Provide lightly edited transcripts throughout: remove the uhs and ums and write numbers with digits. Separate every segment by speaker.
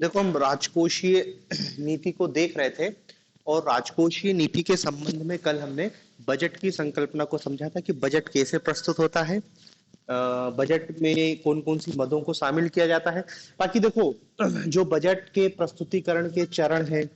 Speaker 1: देखो, हम राजकोषीय नीति को देख रहे थे और राजकोषीय नीति के संबंध में कल हमने बजट की संकल्पना को समझा था कि बजट कैसे प्रस्तुत होता है, बजट में कौन कौन सी मदों को शामिल किया जाता है। बाकी देखो, जो बजट के प्रस्तुतिकरण के चरण हैं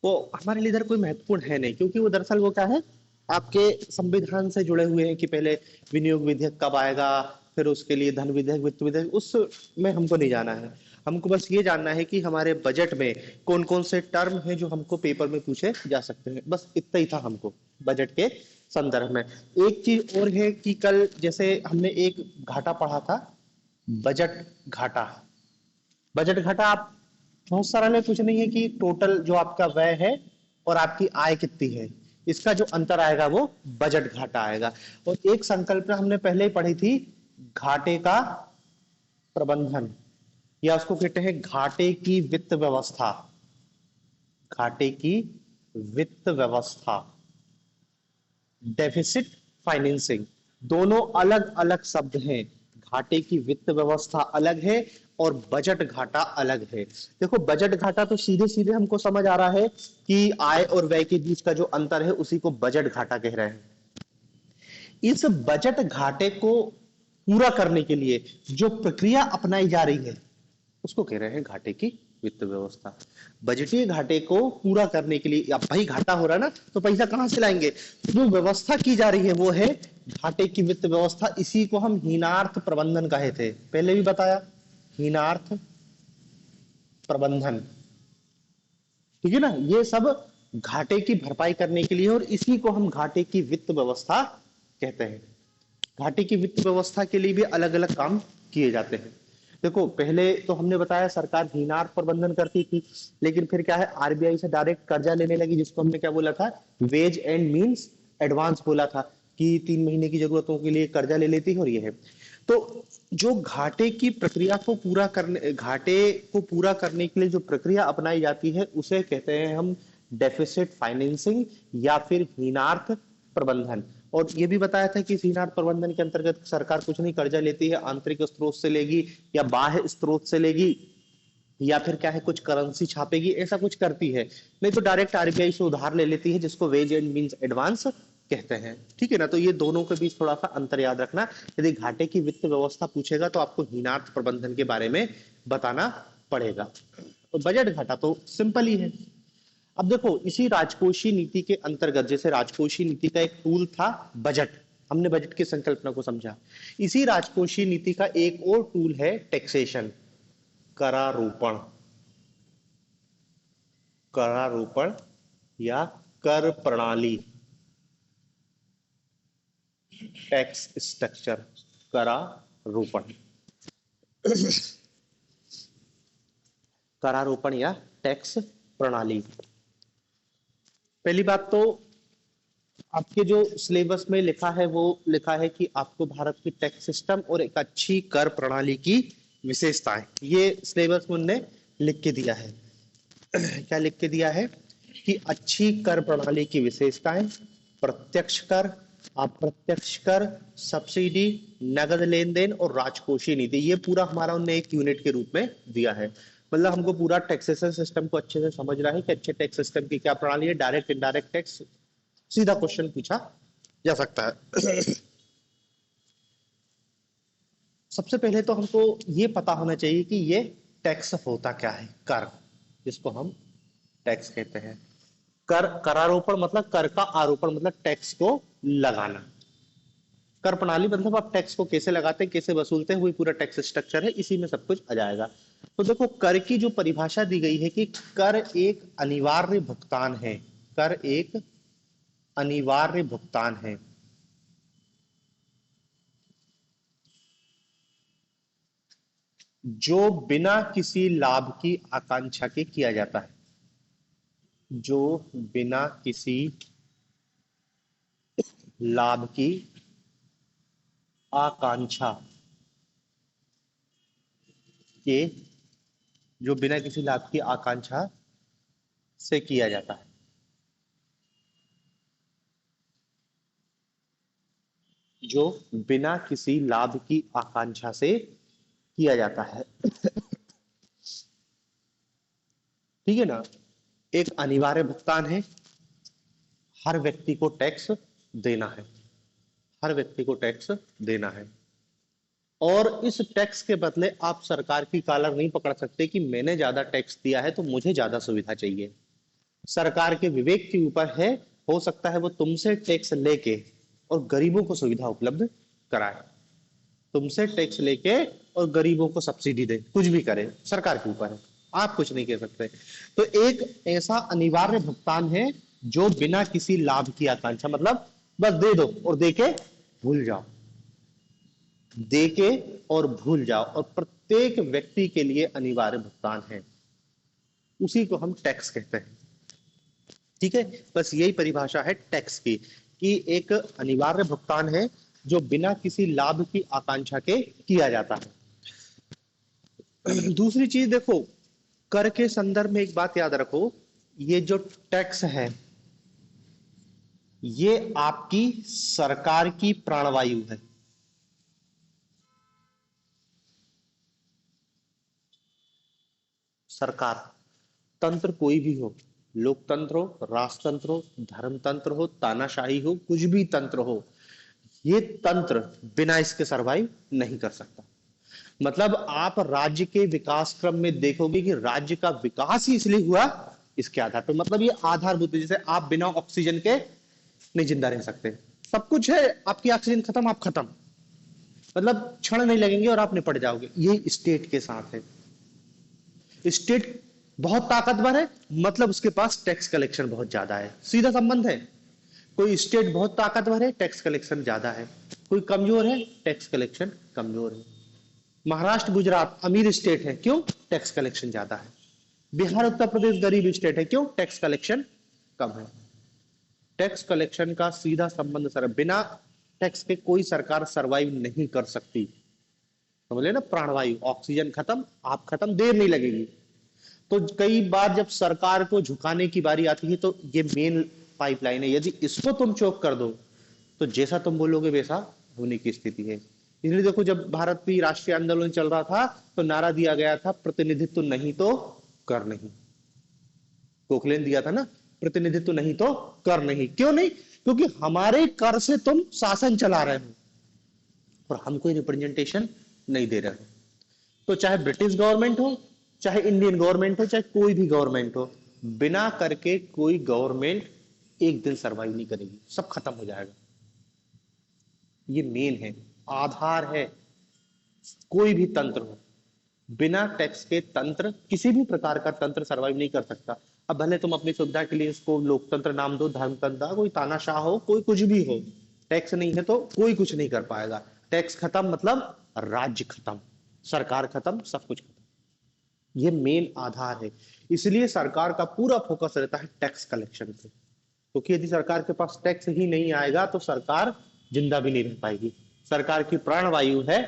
Speaker 1: वो हमारे लिए इधर कोई महत्वपूर्ण है नहीं, क्योंकि वो दरअसल वो क्या है, आपके संविधान से जुड़े हुए हैं कि पहले विनियोग विधेयक कब आएगा, फिर उसके लिए धन विधेयक, वित्त विधेयक, उस में हमको नहीं जाना है। हमको बस ये जानना है कि हमारे बजट में कौन कौन से टर्म हैं जो हमको पेपर में पूछे जा सकते हैं। बस इतना ही था हमको बजट के संदर्भ में। एक चीज और है कि कल जैसे हमने एक घाटा पढ़ा था, बजट घाटा। बजट घाटा आप बहुत सरल है, कुछ नहीं है कि टोटल जो आपका व्यय है और आपकी आय कितनी है, इसका जो अंतर आएगा वो बजट घाटा आएगा। और एक संकल्पना हमने पहले ही पढ़ी थी, घाटे का प्रबंधन, या उसको कहते हैं घाटे की वित्त व्यवस्था। घाटे की वित्त व्यवस्था, डेफिसिट फाइनेंसिंग, दोनों अलग अलग शब्द हैं। घाटे की वित्त व्यवस्था अलग है और बजट घाटा अलग है। देखो, बजट घाटा तो सीधे सीधे हमको समझ आ रहा है कि आय और व्यय के बीच का जो अंतर है उसी को बजट घाटा कह रहे हैं। इस बजट घाटे को पूरा करने के लिए जो प्रक्रिया अपनाई जा रही है उसको कह रहे हैं घाटे की वित्त व्यवस्था। बजटीय घाटे को पूरा करने के लिए, अब भाई घाटा हो रहा है ना, तो पैसा कहां से लाएंगे, तो जो व्यवस्था की जा रही है वो है घाटे की वित्त व्यवस्था। इसी को हम हीनार्थ प्रबंधन कहे थे, पहले भी बताया, हीनार्थ प्रबंधन। ठीक है ना, ये सब घाटे की भरपाई करने के लिए, और इसी को हम घाटे की वित्त व्यवस्था कहते हैं। घाटे की वित्त व्यवस्था के लिए भी अलग अलग काम किए जाते हैं। देखो, पहले तो हमने बताया सरकार हीनार प्रबंधन करती थी, लेकिन फिर क्या है, आरबीआई से डायरेक्ट कर्जा लेने लगी, जिसको हमने क्या बोला था, वेज एंड मींस एडवांस बोला था, कि 3 महीने की जरूरतों के लिए कर्जा ले लेती है। और ये है तो जो घाटे की प्रक्रिया को पूरा करने, घाटे को पूरा करने के लिए जो प्रक्रिया अपनाई जाती है उसे कहते हैं हम डेफिसिट फाइनेंसिंग या फिर हीनार्थ प्रबंधन। और ये भी बताया था कि हीनार्थ प्रबंधन के अंतर्गत सरकार कुछ नहीं कर्जा लेती है, आंतरिक स्रोत से लेगी या बाह्य स्रोत से लेगी, या फिर क्या है, कुछ करेंसी छापेगी, ऐसा कुछ करती है। नहीं तो डायरेक्ट आरबीआई से उधार ले लेती है, जिसको वेज एंड मींस एडवांस कहते हैं। ठीक है ना, तो ये दोनों के बीच थोड़ा सा अंतर याद रखना। यदि घाटे की वित्त व्यवस्था पूछेगा तो आपको हीनार्थ प्रबंधन के बारे में बताना पड़ेगा। तो बजट घाटा तो सिंपल ही है। अब देखो, इसी राजकोषीय नीति के अंतर्गत, जैसे राजकोषीय नीति का एक टूल था बजट, हमने बजट की संकल्पना को समझा। इसी राजकोषीय नीति का एक और टूल है टैक्सेशन, करारोपण। करारोपण या कर प्रणाली, टैक्स स्ट्रक्चर, करारोपण। करारोपण या टैक्स प्रणाली। पहली बात तो आपके जो सिलेबस में लिखा है वो लिखा है कि आपको भारत की टैक्स सिस्टम और एक अच्छी कर प्रणाली की विशेषताएं, ये सिलेबस में उन्होंने लिख के दिया है। क्या लिख के दिया है कि अच्छी कर प्रणाली की विशेषताएं, प्रत्यक्ष कर, अप्रत्यक्ष कर, सब्सिडी, नगद लेन देन और राजकोषीय नीति, ये पूरा हमारा उन्होंने एक यूनिट के रूप में दिया है। मतलब हमको पूरा टैक्सेशन सिस्टम को अच्छे से समझ रहा है कि अच्छे टैक्स सिस्टम की क्या प्रणाली है, डायरेक्ट इनडायरेक्ट टैक्स, सीधा क्वेश्चन पूछा जा सकता है। सबसे पहले तो हमको ये पता होना चाहिए कि ये टैक्स होता क्या है, कर, जिसको हम टैक्स कहते हैं। कर, करारोपण मतलब कर का आरोपण, मतलब टैक्स को लगाना। कर प्रणाली मतलब आप टैक्स को कैसे लगाते हैं, कैसे वसूलते हैं, वही पूरा टैक्स स्ट्रक्चर है, इसी में सब कुछ आ जाएगा। तो देखो, कर की जो परिभाषा दी गई है कि कर एक अनिवार्य भुगतान है। कर एक अनिवार्य भुगतान है जो बिना किसी लाभ की आकांक्षा के किया जाता है। जो बिना किसी लाभ की आकांक्षा के, जो बिना किसी लाभ की आकांक्षा से किया जाता है। जो बिना किसी लाभ की आकांक्षा से किया जाता है। ठीक है ना। एक अनिवार्य भुगतान है, हर व्यक्ति को टैक्स देना है, हर व्यक्ति को टैक्स देना है। और इस टैक्स के बदले आप सरकार की कॉलर नहीं पकड़ सकते कि मैंने ज्यादा टैक्स दिया है तो मुझे ज्यादा सुविधा चाहिए। सरकार के विवेक के ऊपर है, हो सकता है वो तुमसे टैक्स लेके और गरीबों को सुविधा उपलब्ध कराए, तुमसे टैक्स लेके और गरीबों को सब्सिडी दे, कुछ भी करे, सरकार के ऊपर है, आप कुछ नहीं कह सकते। तो एक ऐसा अनिवार्य भुगतान है जो बिना किसी लाभ की आकांक्षा, मतलब बस दे दो और देके भूल जाओ, देके और भूल जाओ, और प्रत्येक व्यक्ति के लिए अनिवार्य भुगतान है, उसी को हम टैक्स कहते हैं। ठीक है, बस यही परिभाषा है टैक्स की, कि एक अनिवार्य भुगतान है जो बिना किसी लाभ की आकांक्षा के किया जाता है। दूसरी चीज देखो, कर के संदर्भ में एक बात याद रखो, ये जो टैक्स है ये आपकी सरकार की प्राणवायु है। सरकार, तंत्र कोई भी हो, लोकतंत्र हो, राजतंत्र हो, धर्मतंत्र हो, तानाशाही हो, कुछ भी तंत्र हो, ये तंत्र बिना इसके सरवाइव नहीं कर सकता। मतलब आप राज्य के विकास क्रम में देखोगे कि राज्य का विकास ही इसलिए हुआ इसके आधार पर, मतलब ये आधारभूत है। जैसे आप बिना ऑक्सीजन के नहीं जिंदा रह सकते, सब कुछ है, आपकी ऑक्सीजन खत्म, आप खत्म, मतलब क्षण नहीं लगेंगे और आप निपट जाओगे। ये स्टेट के साथ है। स्टेट बहुत ताकतवर है, मतलब उसके पास टैक्स कलेक्शन बहुत ज्यादा है, सीधा संबंध है। कोई स्टेट बहुत ताकतवर है, टैक्स कलेक्शन ज्यादा है, कोई कमजोर है, टैक्स कलेक्शन कमजोर है। महाराष्ट्र गुजरात अमीर स्टेट है, क्यों? टैक्स कलेक्शन ज्यादा है। बिहार उत्तर प्रदेश गरीब स्टेट है, क्यों? टैक्स कलेक्शन कम है। टैक्स कलेक्शन का सीधा संबंध सर, बिना टैक्स के कोई सरकार सरवाइव नहीं कर सकती। समझे ना, प्राणवायु, ऑक्सीजन खत्म, आप खत्म, देर नहीं लगेगी। तो कई बार जब सरकार को झुकाने की बारी आती है तो ये मेन पाइपलाइन है, यदि इसको तुम चोक कर दो तो जैसा तुम बोलोगे वैसा होने की स्थिति है। इसलिए देखो, जब भारत की राष्ट्रीय आंदोलन चल रहा था तो नारा दिया गया था, प्रतिनिधित्व नहीं तो कर नहीं। गोखले ने दिया था ना, प्रतिनिधित्व नहीं तो कर नहीं। क्यों नहीं? क्योंकि हमारे कर से तुम शासन चला रहे हो और हम कोई रिप्रेजेंटेशन नहीं दे रहे हो। तो चाहे ब्रिटिश गवर्नमेंट हो, चाहे इंडियन गवर्नमेंट हो, चाहे कोई भी गवर्नमेंट हो, बिना करके कोई गवर्नमेंट एक दिन सरवाइव नहीं करेगी, सब खत्म हो जाएगा। ये मेन है, आधार है। कोई भी तंत्र हो, बिना टैक्स के तंत्र, किसी भी प्रकार का तंत्र सरवाइव नहीं कर सकता। अब भले तुम अपनी सुविधा के लिए इसको लोकतंत्र नाम दो, धर्मतंत्र, कोई तानाशाह हो, कोई कुछ भी हो, टैक्स नहीं है तो कोई कुछ नहीं कर पाएगा। टैक्स खत्म मतलब राज्य खत्म, सरकार खत्म, सब कुछ खत्म। ये मेन आधार है। इसलिए सरकार का पूरा फोकस रहता है टैक्स कलेक्शन पे, क्योंकि यदि सरकार के पास टैक्स ही नहीं आएगा तो सरकार जिंदा भी नहीं रह पाएगी। सरकार की प्राणवायु है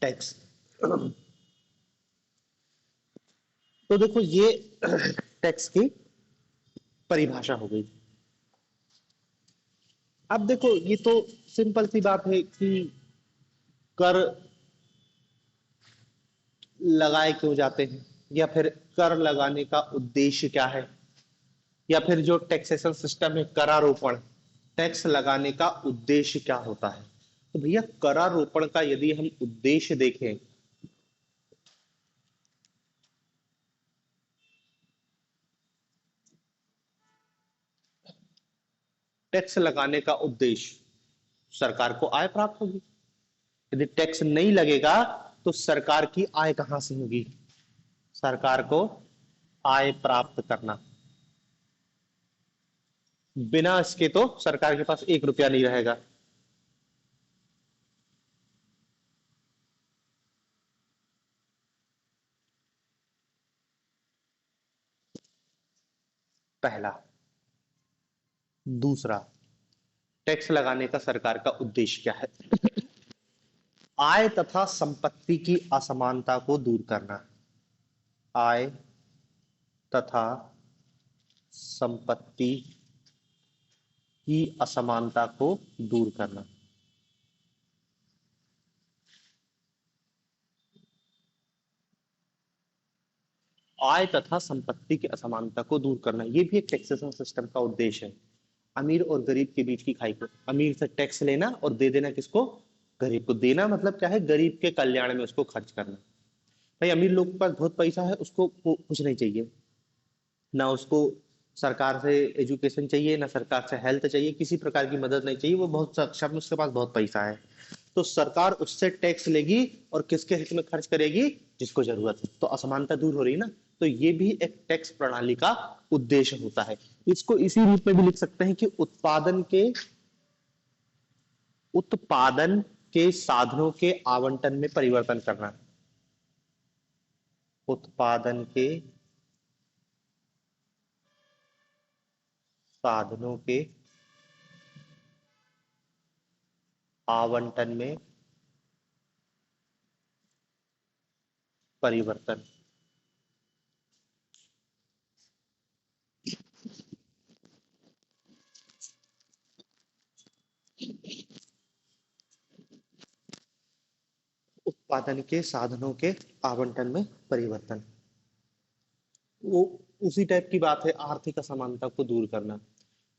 Speaker 1: टैक्स। तो देखो, ये टैक्स की परिभाषा हो गई। अब देखो, ये तो सिंपल सी बात है कि कर लगाए क्यों जाते हैं, या फिर कर लगाने का उद्देश्य क्या है, या फिर जो टैक्सेशन सिस्टम है, करारोपण, टैक्स लगाने का उद्देश्य क्या होता है। तो भैया, करारोपण का यदि हम उद्देश्य देखें, टैक्स लगाने का उद्देश्य, सरकार को आय प्राप्त होगी। यदि टैक्स नहीं लगेगा तो सरकार की आय कहां से होगी? सरकार को आय प्राप्त करना, बिना इसके तो सरकार के पास एक रुपया नहीं रहेगा। पहला। दूसरा, टैक्स लगाने का सरकार का उद्देश्य क्या है? आय तथा संपत्ति की असमानता को दूर करना। आय तथा संपत्ति की असमानता को दूर करना। आय तथा संपत्ति की असमानता को दूर करना, ये भी एक टैक्सेशन सिस्टम का उद्देश्य है। अमीर और गरीब के बीच की खाई को, अमीर से टैक्स लेना और दे देना किसको, गरीब को। देना मतलब क्या है, गरीब के कल्याण में उसको खर्च करना। भाई अमीर लोग के पास बहुत पैसा है, उसको कुछ नहीं चाहिए, ना उसको सरकार से एजुकेशन चाहिए, ना सरकार से हेल्थ चाहिए, किसी प्रकार की मदद नहीं चाहिए, वो बहुत सक्षम है, उसके पास बहुत पैसा है। तो सरकार उससे टैक्स लेगी और किसके हित में खर्च करेगी, जिसको जरूरत है। तो असमानता दूर हो रही ना। तो ये भी एक टैक्स प्रणाली का उद्देश्य होता है। इसको इसी रूप में भी लिख सकते हैं कि उत्पादन के साधनों के आवंटन में परिवर्तन करना। उत्पादन के साधनों के आवंटन में परिवर्तन। उत्पादन के साधनों के आवंटन में परिवर्तन, वो उसी टाइप की बात है, आर्थिक असमानता को दूर करना।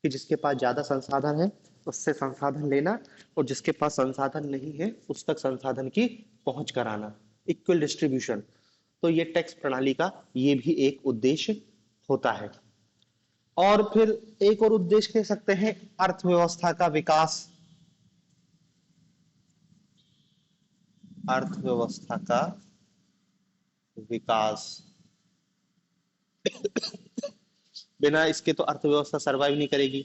Speaker 1: कि जिसके पास ज्यादा संसाधन है उससे संसाधन लेना, और जिसके पास संसाधन नहीं है उस तक संसाधन की पहुंच कराना, इक्वल डिस्ट्रीब्यूशन। तो ये टैक्स प्रणाली का ये भी एक उद्देश्य होता है। और फिर एक और उद्देश्य कह सकते हैं, अर्थव्यवस्था का विकास। अर्थव्यवस्था का विकास, बिना इसके तो अर्थव्यवस्था सरवाइव नहीं करेगी।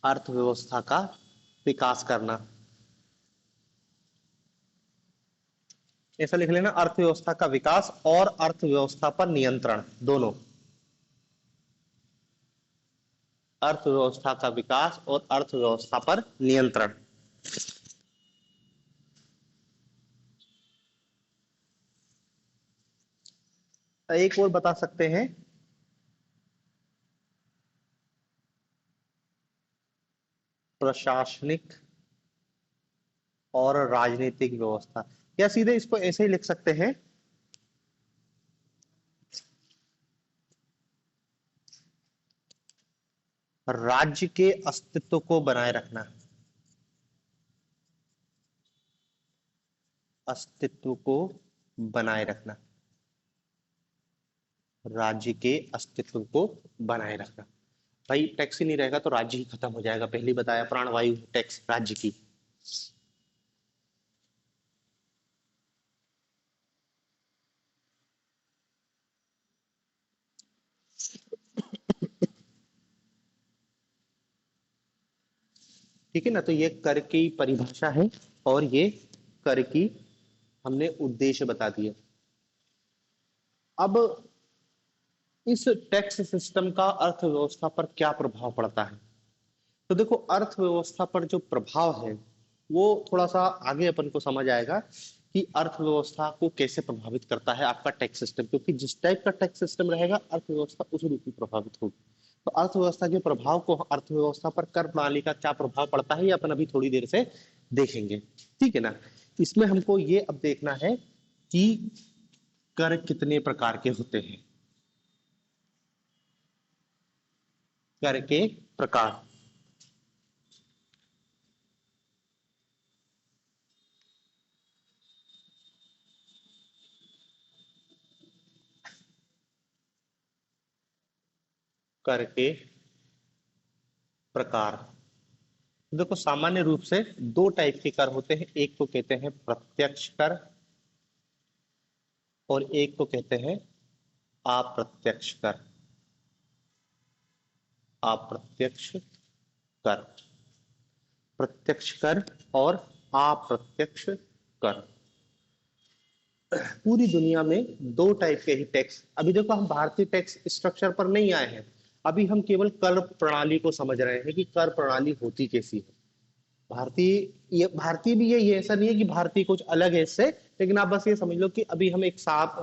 Speaker 1: अर्थव्यवस्था का विकास करना, ऐसा लिख लेना, अर्थव्यवस्था का विकास और अर्थव्यवस्था पर नियंत्रण दोनों। अर्थव्यवस्था का विकास और अर्थव्यवस्था पर नियंत्रण। एक और बता सकते हैं, प्रशासनिक और राजनीतिक व्यवस्था, या सीधे इसको ऐसे ही लिख सकते हैं, राज्य के अस्तित्व को बनाए रखना। अस्तित्व को बनाए रखना, राज्य के अस्तित्व को बनाए रखना। भाई टैक्स ही नहीं रहेगा तो राज्य ही खत्म हो जाएगा, पहले बताया, प्राणवायु टैक्स राज्य की। ठीक है ना। तो ये कर की परिभाषा है और ये कर की हमने उद्देश्य बता दिए। अब इस टैक्स सिस्टम का अर्थव्यवस्था पर क्या प्रभाव पड़ता है। तो देखो, अर्थव्यवस्था पर जो प्रभाव है वो थोड़ा सा आगे अपन को समझ आएगा कि अर्थव्यवस्था को कैसे प्रभावित करता है आपका टैक्स सिस्टम, क्योंकि जिस टाइप का टैक्स सिस्टम रहेगा अर्थव्यवस्था उस रूप में प्रभावित होगी। तो अर्थव्यवस्था के प्रभाव को, अर्थव्यवस्था पर कर प्रणाली का क्या प्रभाव पड़ता है, ये अपन अभी थोड़ी देर से देखेंगे। ठीक है ना। इसमें हमको ये अब देखना है कि कर कितने प्रकार के होते हैं। कर के प्रकार, कर के प्रकार। देखो सामान्य रूप से दो टाइप के कर होते हैं, एक को कहते हैं प्रत्यक्ष कर और एक को कहते हैं अप्रत्यक्ष कर। अप्रत्यक्ष कर, प्रत्यक्ष कर और अप्रत्यक्ष कर। पूरी दुनिया में दो टाइप के ही टैक्स, अभी देखो हम भारतीय टैक्स स्ट्रक्चर पर नहीं आए हैं, अभी हम केवल कर प्रणाली को समझ रहे हैं कि कर प्रणाली होती कैसी है। भारतीय, ये भारतीय भी है, ये ऐसा नहीं है कि भारतीय कुछ अलग है इससे, लेकिन आप बस ये समझ लो कि अभी हम एक साथ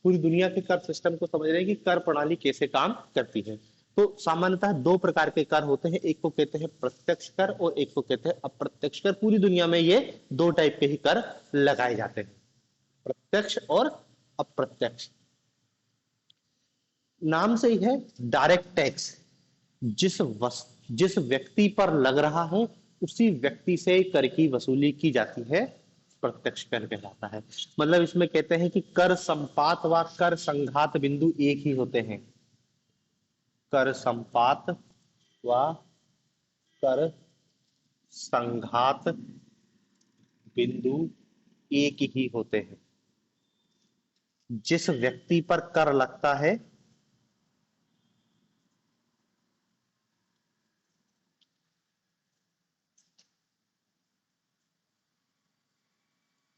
Speaker 1: पूरी दुनिया के कर सिस्टम को समझ रहे हैं कि कर प्रणाली कैसे काम करती है। तो सामान्यतः दो प्रकार के कर होते हैं, एक को कहते हैं प्रत्यक्ष कर और एक को कहते हैं अप्रत्यक्ष कर। पूरी दुनिया में ये दो टाइप के ही कर लगाए जाते हैं, प्रत्यक्ष और अप्रत्यक्ष। नाम से ही है डायरेक्ट टैक्स। जिस व्यक्ति पर लग रहा है उसी व्यक्ति से कर की वसूली की जाती है, प्रत्यक्ष कर कहलाता है। मतलब इसमें कहते हैं कि कर संपात व कर संघात बिंदु एक ही होते हैं। कर संपात व कर संघात बिंदु एक ही होते हैं। जिस व्यक्ति पर कर लगता है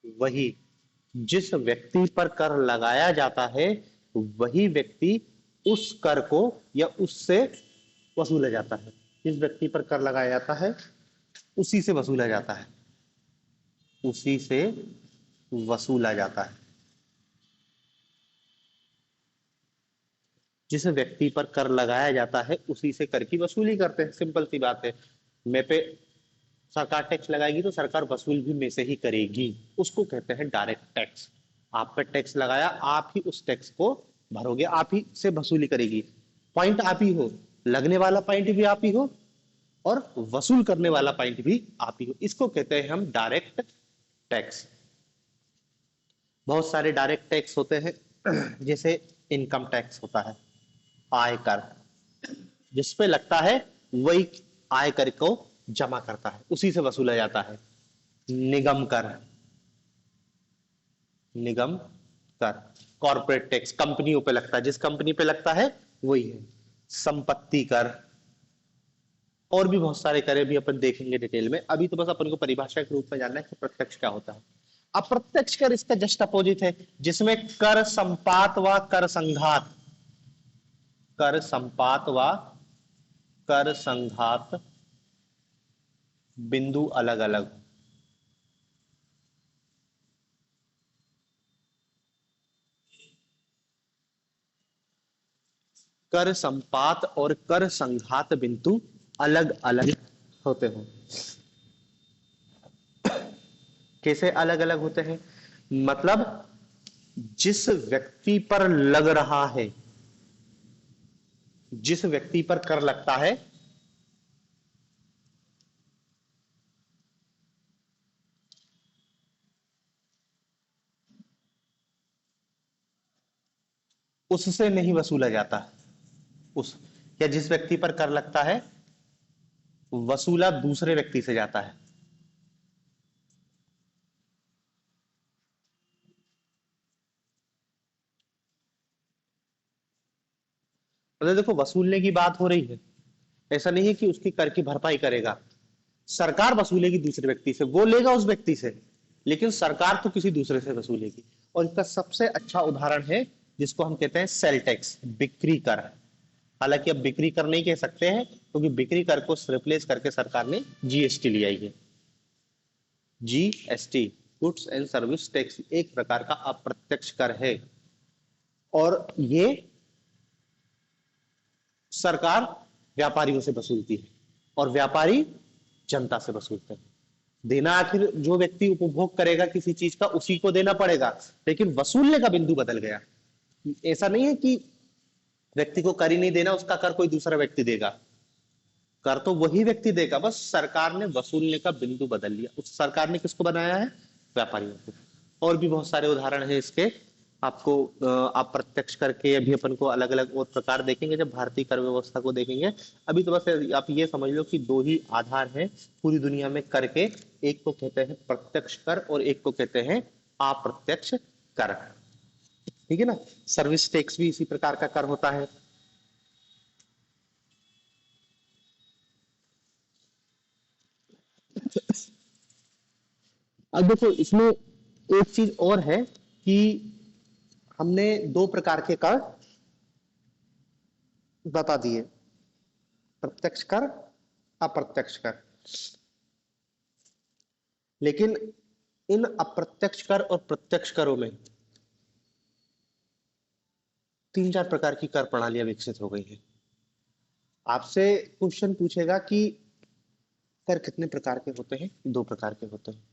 Speaker 1: वही, जिस व्यक्ति पर कर लगाया जाता है वही व्यक्ति उस कर को या उससे वसूला जाता है। जिस व्यक्ति पर कर लगाया जाता है उसी से वसूला जाता है, उसी से वसूला जाता है। जिस व्यक्ति पर कर लगाया जाता है उसी से कर की वसूली करते हैं। सिंपल सी बात है। मैं पे सरकार टैक्स लगाएगी तो सरकार वसूल भी में से ही करेगी, उसको कहते हैं डायरेक्ट टैक्स। आप पे टैक्स लगाया, आप ही उस टैक्स को भरोगे, आप ही से वसूली करेगी। पॉइंट आप ही हो, लगने वाला पॉइंट भी आप ही हो और वसूल करने वाला पॉइंट भी आप ही हो। इसको कहते हैं हम डायरेक्ट टैक्स। बहुत सारे डायरेक्ट टैक्स होते हैं, जैसे इनकम टैक्स होता है, आयकर, जिस पे लगता है वही आयकर को जमा करता है, उसी से वसूला जाता है। निगम कर, निगम कर। कॉर्पोरेट टैक्स कंपनियों पे लगता है, जिस कंपनी पे लगता है वही है। संपत्ति कर, और भी बहुत सारे कर भी अपन देखेंगे डिटेल में। अभी तो बस अपन को परिभाषा के रूप में जानना है कि प्रत्यक्ष क्या होता है। अप्रत्यक्ष कर इसका जस्ट अपोजिट है, जिसमें कर संपात व कर संघात, कर संपात व कर संघात बिंदु अलग अलग। कर संपात और कर संघात बिंदु अलग अलग होते हैं। कैसे अलग अलग होते हैं? मतलब जिस व्यक्ति पर लग रहा है, जिस व्यक्ति पर कर लगता है उससे नहीं वसूला जाता। उस या जिस व्यक्ति पर कर लगता है वसूला दूसरे व्यक्ति से जाता है। मतलब देखो, वसूलने की बात हो रही है, ऐसा नहीं है कि उसकी कर की भरपाई करेगा। सरकार वसूलेगी दूसरे व्यक्ति से, वो लेगा उस व्यक्ति से, लेकिन सरकार तो किसी दूसरे से वसूलेगी। और इसका सबसे अच्छा उदाहरण है जिसको हम कहते हैं सेल टैक्स, बिक्री कर। हालांकि अब बिक्री कर नहीं कह सकते हैं क्योंकि बिक्री कर को रिप्लेस करके सरकार ने जीएसटी लिया है। GST, goods and service tax, एक प्रकार का अप्रत्यक्ष कर है और ये सरकार व्यापारियों से वसूलती है और व्यापारी जनता से वसूलते हैं। देना आखिर जो व्यक्ति उपभोग करेगा किसी चीज का उसी को देना पड़ेगा, लेकिन वसूलने का बिंदु बदल गया। ऐसा नहीं है कि व्यक्ति को कर ही नहीं देना, उसका कर कोई दूसरा व्यक्ति देगा, कर तो वही व्यक्ति देगा, बस सरकार ने वसूलने का बिंदु बदल लिया। उस सरकार ने किसको बनाया है? व्यापारियों को। और भी बहुत सारे उदाहरण हैं इसके। आपको आप प्रत्यक्ष करके अभी अपन को अलग अलग और प्रकार देखेंगे जब भारतीय कर व्यवस्था को देखेंगे। अभी तो बस आप ये समझ लो कि दो ही आधार हैं पूरी दुनिया में कर के, एक को कहते हैं प्रत्यक्ष कर और एक को कहते हैं अप्रत्यक्ष कर। ठीक है ना? सर्विस टैक्स भी इसी प्रकार का कर होता है। अब देखो, इसमें एक चीज और है कि हमने दो प्रकार के कर बता दिए, प्रत्यक्ष कर, अप्रत्यक्ष कर। लेकिन इन अप्रत्यक्ष कर और प्रत्यक्ष करों में तीन चार प्रकार की कर प्रणालियां विकसित हो गई हैं। आपसे क्वेश्चन पूछेगा कि कर कितने प्रकार के होते हैं? दो प्रकार के होते हैं।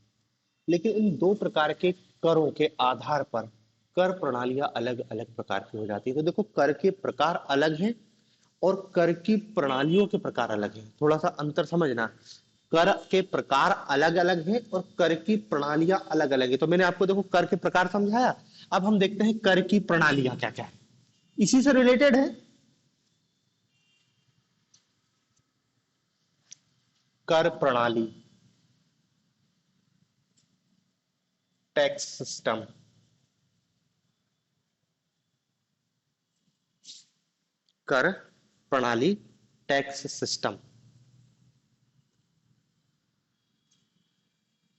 Speaker 1: लेकिन इन दो प्रकार के करों के आधार पर कर प्रणालियां अलग अलग प्रकार की हो जाती है। तो देखो कर के प्रकार अलग हैं और कर की प्रणालियों के प्रकार अलग हैं, थोड़ा सा अंतर समझना। कर के प्रकार अलग अलग हैं और कर की प्रणालियां अलग अलग है। तो मैंने आपको देखो कर के प्रकार समझाया, अब हम देखते हैं कर की प्रणालियां क्या क्या है, इसी से रिलेटेड है। कर प्रणाली, टैक्स सिस्टम, कर प्रणाली, टैक्स सिस्टम।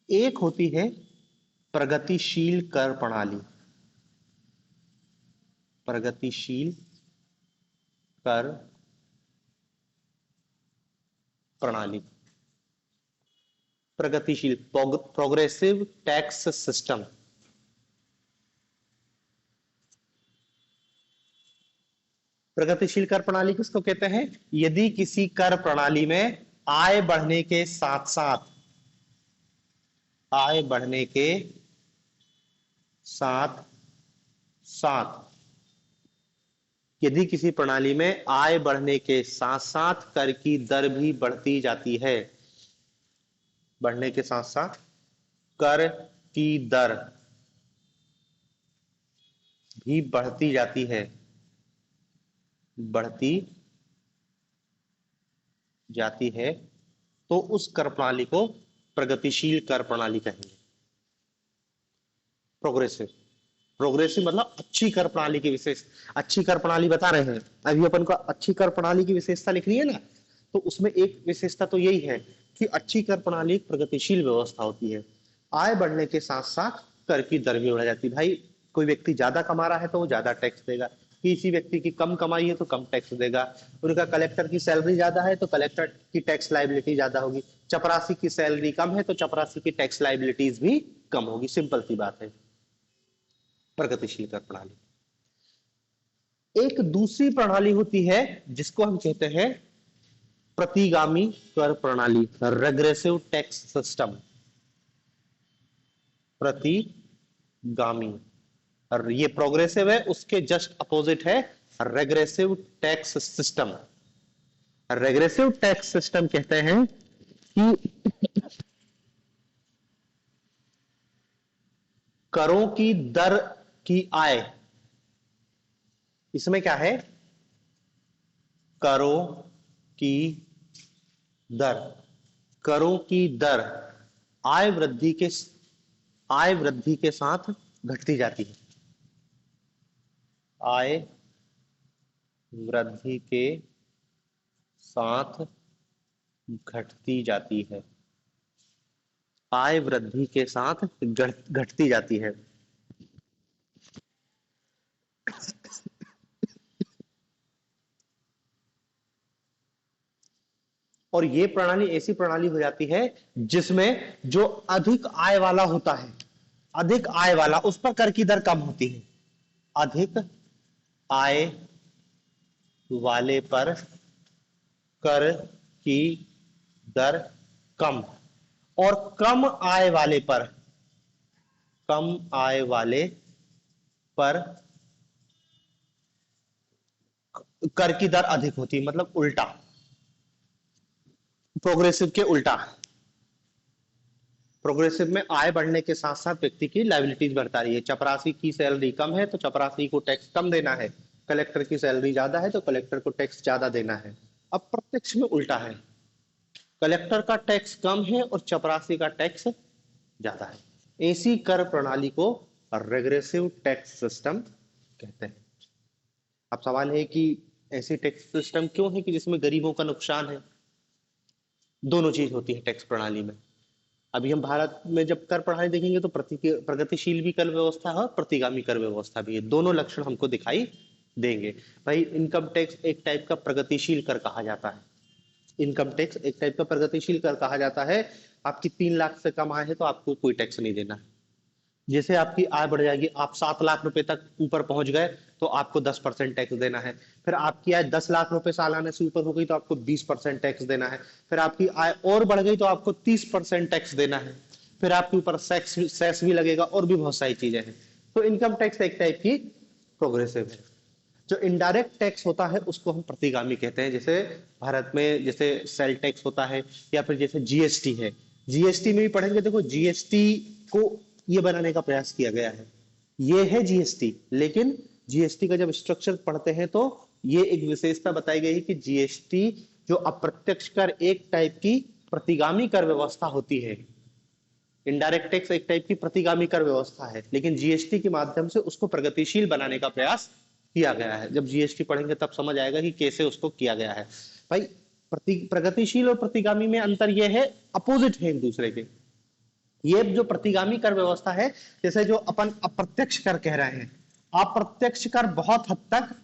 Speaker 1: एक होती है प्रगतिशील कर प्रणाली, प्रगतिशील कर प्रणाली, प्रगतिशील प्रोग्रेसिव टैक्स सिस्टम। प्रगतिशील कर प्रणाली किसको कहते हैं? यदि किसी कर प्रणाली में आय बढ़ने के साथ साथ, आय बढ़ने के साथ साथ, यदि किसी प्रणाली में आय बढ़ने के साथ साथ कर की दर भी बढ़ती जाती है, बढ़ने के साथ साथ कर की दर भी बढ़ती जाती है, बढ़ती जाती है, तो उस कर प्रणाली को प्रगतिशील कर प्रणाली कहेंगे। प्रोग्रेसिव, प्रोग्रेसिव मतलब अच्छी कर प्रणाली की विशेष, अच्छी कर प्रणाली बता रहे हैं अभी अपन को, अच्छी कर प्रणाली की विशेषता लिखनी है ना, तो उसमें एक विशेषता तो यही है कि अच्छी कर प्रणाली एक प्रगतिशील व्यवस्था होती है। आय बढ़ने के साथ साथ कर की दर भी बढ़ जाती है। भाई कोई व्यक्ति ज्यादा कमा रहा है तो वो ज्यादा टैक्स देगा, किसी व्यक्ति की कम कमाई है तो कम टैक्स देगा, उनका कलेक्टर की सैलरी ज्यादा है तो कलेक्टर की टैक्स लाइबिलिटी ज्यादा होगी, चपरासी की सैलरी कम है तो चपरासी की टैक्स लाइबिलिटीज भी कम होगी। सिंपल सी बात है। प्रगतिशील कर प्रणाली। एक दूसरी प्रणाली होती है जिसको हम कहते हैं प्रतिगामी कर प्रणाली, रेग्रेसिव टैक्स सिस्टम। प्रतिगामी, और ये प्रोग्रेसिव है, उसके जस्ट अपोजिट है regressive tax system. Regressive tax system कहते हैं कि करों की दर की आय, इसमें क्या है, करों की दर, करों की दर आय वृद्धि के साथ घटती जाती है, आय वृद्धि के साथ घटती जाती है, आय वृद्धि के साथ घटती जाती है। और ये प्रणाली ऐसी प्रणाली हो जाती है जिसमें जो अधिक आय वाला होता है, अधिक आय वाला, उस पर कर की दर कम होती है। अधिक आय वाले पर कर की दर कम, और कम आय वाले पर, कम आय वाले पर कर की दर अधिक होती है, मतलब उल्टा, प्रोग्रेसिव के उल्टा। प्रोग्रेसिव में आय बढ़ने के साथ साथ व्यक्ति की लाइबिलिटीज बढ़ता रही है। चपरासी की सैलरी कम है तो चपरासी को टैक्स कम देना है, कलेक्टर की सैलरी ज्यादा है तो कलेक्टर को टैक्स ज्यादा देना है। अब प्रत्यक्ष में उल्टा है, कलेक्टर का टैक्स कम है और चपरासी का टैक्स ज्यादा है। ऐसी कर प्रणाली को रेग्रेसिव टैक्स सिस्टम कहते हैं। अब सवाल है कि ऐसी टैक्स सिस्टम क्यों है कि जिसमें गरीबों का नुकसान है? दोनों चीज होती है टैक्स प्रणाली में। अभी हम भारत में जब कर प्रणाली देखेंगे तो प्रगतिशील भी कर व्यवस्था है और प्रतिगामी कर व्यवस्था भी है, दोनों लक्षण हमको दिखाई देंगे। भाई इनकम टैक्स एक टाइप का प्रगतिशील कर कहा जाता है, इनकम टैक्स एक टाइप का प्रगतिशील कर कहा जाता है। आपकी 3 लाख से कम आय है तो आपको कोई टैक्स नहीं देना। जैसे आपकी आय बढ़ जाएगी, आप 7 लाख रुपए तक ऊपर पहुंच गए तो आपको 10% टैक्स देना है। फिर आपकी आय 10 लाख रुपए सालाना से ऊपर हो गई तो आपको 20% टैक्स देना है। फिर आपकी आय और बढ़ गई तो आपको 30% टैक्स देना है। फिर आपके ऊपर सेस भी लगेगा और भी बहुत सारी चीजें हैं। तो इनकम टैक्स एक टाइप की प्रोग्रेसिव है। जो इनडायरेक्ट टैक्स होता है उसको हम प्रतिगामी कहते हैं। जैसे भारत में जैसे सेल टैक्स होता है या फिर जैसे जीएसटी है, जीएसटी में भी पढ़ेंगे। देखो जीएसटी को ये बनाने का प्रयास किया गया है, ये है जीएसटी, लेकिन जीएसटी का जब स्ट्रक्चर पढ़ते हैं तो ये एक विशेषता बताई गई है कि जीएसटी जो अप्रत्यक्ष कर एक टाइप की प्रतिगामी कर व्यवस्था होती है। इनडायरेक्ट टैक्स एक टाइप की प्रतिगामी कर व्यवस्था है, लेकिन जीएसटी के माध्यम से उसको प्रगतिशील बनाने का प्रयास किया गया है। जब जीएसटी पढ़ेंगे तब समझ आएगा कि कैसे उसको किया गया है। भाई प्रगतिशील और प्रतिगामी में अंतर यह है, अपोजिट है एक दूसरे के। ये जो प्रतिगामी कर व्यवस्था है, जैसे जो अपन अप्रत्यक्ष कर कह रहे हैं, अप्रत्यक्ष कर बहुत हद तक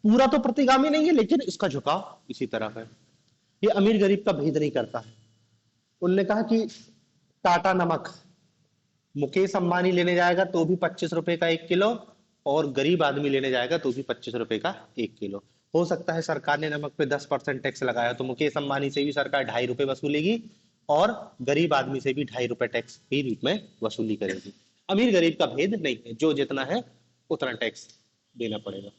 Speaker 1: पूरा तो प्रतिगामी नहीं है, लेकिन इसका झुकाव इसी तरफ है। ये अमीर गरीब का भेद नहीं करता है। उनने कहा कि टाटा नमक मुकेश अंबानी लेने जाएगा तो भी 25 रुपए का 1 किलो, और गरीब आदमी लेने जाएगा तो भी 25 रुपए का 1 किलो। हो सकता है सरकार ने नमक पे 10% टैक्स लगाया तो मुकेश अंबानी से भी सरकार 2.5 रुपए वसूलेगी और गरीब आदमी से भी 2.5 रुपए टैक्स के रूप में वसूली करेगी। अमीर गरीब का भेद नहीं है, जो जितना है उतना टैक्स देना पड़ेगा।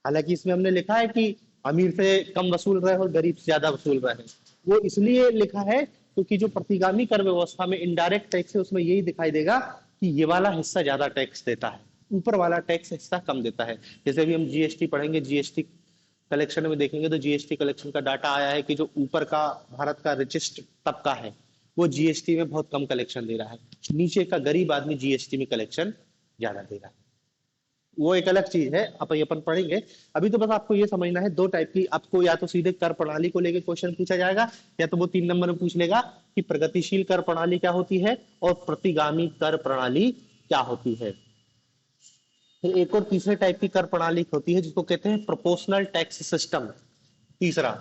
Speaker 1: हालांकि इसमें हमने लिखा है कि अमीर से कम वसूल रहे हो, गरीब से ज्यादा वसूल रहे हैं। वो इसलिए लिखा है क्योंकि जो प्रतिगामी कर व्यवस्था में इनडायरेक्ट टैक्स है उसमें यही दिखाई देगा कि ये वाला हिस्सा ज्यादा टैक्स देता है, ऊपर वाला टैक्स हिस्सा कम देता है। जैसे भी हम जीएसटी पढ़ेंगे, जीएसटी कलेक्शन में देखेंगे तो जीएसटी कलेक्शन का डाटा आया है कि जो ऊपर का भारत का रिचेस्ट तबका है वो जीएसटी में बहुत कम कलेक्शन दे रहा है, नीचे का गरीब आदमी जीएसटी में कलेक्शन ज्यादा दे रहा है। वो एक अलग चीज है, अपन पढ़ेंगे। अभी तो बस आपको ये समझना है, दो टाइप की आपको या तो सीधे कर प्रणाली को लेकर क्वेश्चन पूछा जाएगा, या तो वो 3 नंबर में पूछ लेगा कि प्रगतिशील कर प्रणाली क्या होती है और प्रतिगामी कर प्रणाली क्या होती है। फिर एक और तीसरे टाइप की कर प्रणाली होती है जिसको कहते हैं प्रोपोर्शनल टैक्स सिस्टम। तीसरा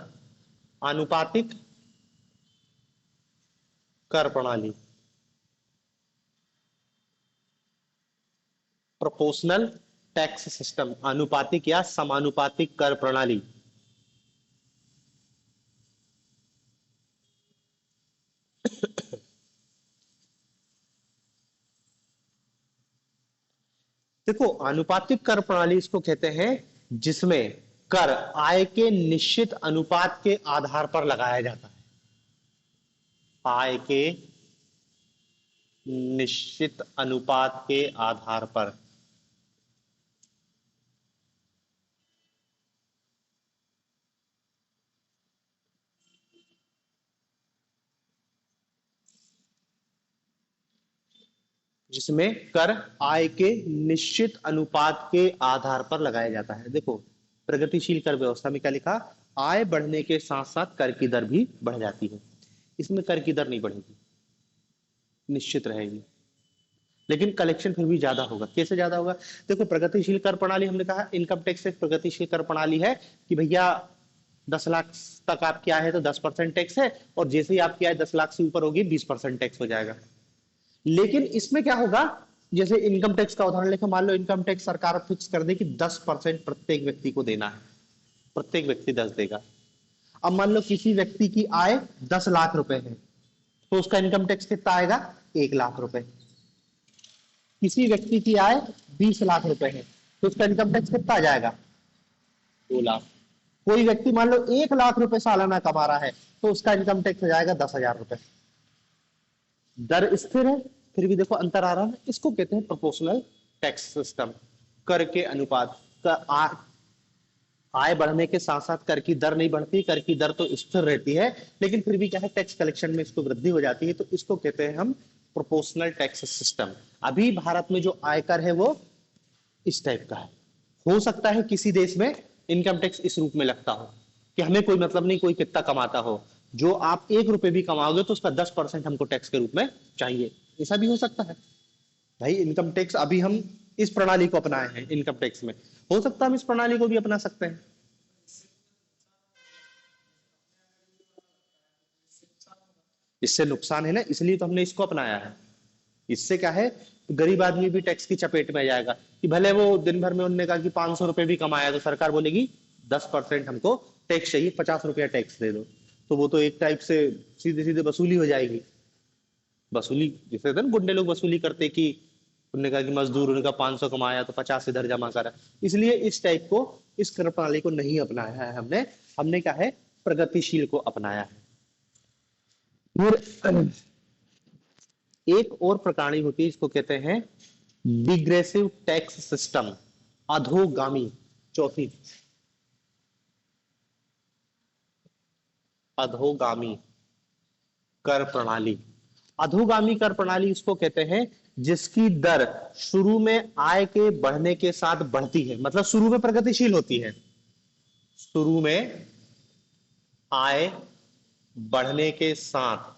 Speaker 1: आनुपातिक कर प्रणाली, प्रोपोर्शनल टैक्स सिस्टम, आनुपातिक या समानुपातिक कर प्रणाली। देखो आनुपातिक कर प्रणाली इसको कहते हैं जिसमें कर आय के निश्चित अनुपात के आधार पर लगाया जाता है। आय के निश्चित अनुपात के आधार पर। जिसमें कर आय के निश्चित अनुपात के आधार पर लगाया जाता है। देखो प्रगतिशील कर व्यवस्था में क्या लिखा, आय बढ़ने के साथ साथ कर की दर भी बढ़ जाती है। इसमें कर की दर नहीं बढ़ेगी, निश्चित रहेगी, लेकिन कलेक्शन फिर भी ज्यादा होगा। कैसे ज्यादा होगा, देखो प्रगतिशील कर प्रणाली हमने कहा इनकम टैक्स एक प्रगतिशील कर प्रणाली है कि भैया 10 लाख तक आपकी आय है तो 10% टैक्स है, और जैसे ही आपकी आय 10 लाख से ऊपर होगी 20% टैक्स हो जाएगा। लेकिन इसमें क्या होगा, जैसे इनकम टैक्स का उदाहरण लेकर मान लो इनकम टैक्स सरकार फिक्स कर दे कि 10% प्रत्येक व्यक्ति को देना है, प्रत्येक व्यक्ति 10 देगा। अब मान लो किसी व्यक्ति की आय 10 लाख रुपए है तो उसका इनकम टैक्स कितना आएगा, 1 लाख रुपए। किसी व्यक्ति की आय 20 लाख रुपए है तो उसका इनकम टैक्स कितना आ जाएगा, 2 लाख। कोई व्यक्ति मान लो 1 लाख रुपए सालाना कमा रहा है तो उसका इनकम टैक्स हो जाएगा 10,000 रुपए। दर स्थिर है, फिर भी देखो अंतर आ रहा है। इसको कहते हैं प्रोपोर्शनल टैक्स सिस्टम। कर के अनुपात का आय बढ़ने के साथ साथ कर की दर नहीं बढ़ती, कर की दर तो स्थिर रहती है, लेकिन फिर भी क्या है टैक्स कलेक्शन में इसको वृद्धि हो जाती है, तो इसको कहते हैं हम प्रोपोर्शनल टैक्स सिस्टम। अभी भारत में जो आयकर है वो इस टाइप का है। हो सकता है किसी देश में इनकम टैक्स इस रूप में लगता हो कि हमें कोई मतलब नहीं कोई कितना कमाता हो, जो आप 1 रुपए भी कमाओगे तो उसका 10% हमको टैक्स के रूप में चाहिए, ऐसा भी हो सकता है। भाई इनकम टैक्स अभी हम इस प्रणाली को अपनाए हैं इनकम टैक्स में, हो सकता है हम इस प्रणाली को भी अपना सकते हैं। इससे नुकसान है ना, इसलिए तो हमने इसको अपनाया है। इससे क्या है, गरीब आदमी भी टैक्स की चपेट में आ जाएगा कि भले वो दिन भर में उन्होंने कहा कि 500 रुपए भी कमाया तो सरकार बोलेगी 10% हमको टैक्स चाहिए, 50 रुपया टैक्स दे दो। तो वो तो एक टाइप से सीधे सीधे वसूली हो जाएगी। वसूली जैसे ना गुंडे लोग वसूली करते कि उन्होंने कहा कि मजदूर उनका 500 कमाया तो 50 इधर जमा करा, इसलिए इस टाइप को, इस कर प्रणाली को नहीं अपनाया है हमने। हमने क्या है, प्रगतिशील को अपनाया है। फिर एक और प्रणाली होती है, इसको कहते हैं डिग्रेसिव टैक्स सिस्टम, अधोगामी, चौथी, अधोगामी कर प्रणाली। अधोगामी कर प्रणाली इसको कहते हैं जिसकी दर शुरू में आय के बढ़ने के साथ बढ़ती है, मतलब शुरू में प्रगतिशील होती है, शुरू में आय बढ़ने के साथ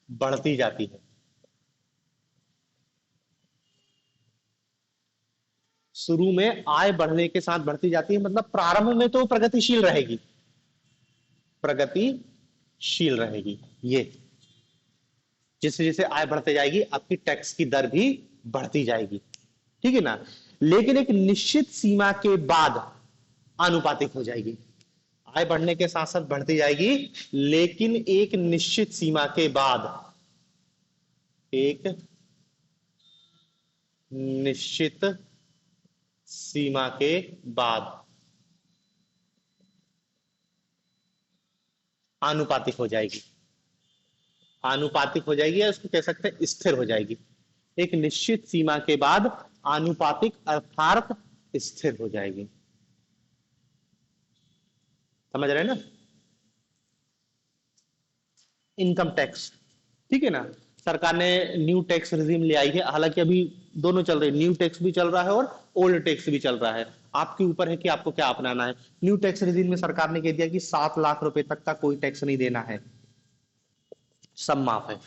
Speaker 1: बढ़ती जाती है, शुरू में आय बढ़ने के साथ बढ़ती जाती है, मतलब प्रारंभ में तो प्रगतिशील रहेगी, प्रगतिशील रहेगी। ये जैसे जैसे आय बढ़ते जाएगी आपकी टैक्स की दर भी बढ़ती जाएगी, ठीक है ना। लेकिन एक निश्चित सीमा के बाद आनुपातिक हो जाएगी, आय बढ़ने के साथ साथ बढ़ती जाएगी, लेकिन एक निश्चित सीमा के बाद, एक निश्चित सीमा के बाद आनुपातिक हो जाएगी, आनुपातिक हो जाएगी, या उसको कह सकते हैं स्थिर हो जाएगी। एक निश्चित सीमा के बाद आनुपातिक अर्थात स्थिर हो जाएगी, समझ रहे हैं ना। इनकम टैक्स, ठीक है ना, सरकार ने न्यू टैक्स रिजीम ले आई है, हालांकि अभी दोनों चल रहे हैं, न्यू टैक्स भी चल रहा है और ओल्ड टैक्स भी चल रहा है, आपके ऊपर है कि आपको क्या अपनाना है। न्यू टैक्स रिजीम में सरकार ने कह दिया कि 7 लाख रुपए तक का कोई टैक्स नहीं देना है, सब माफ है,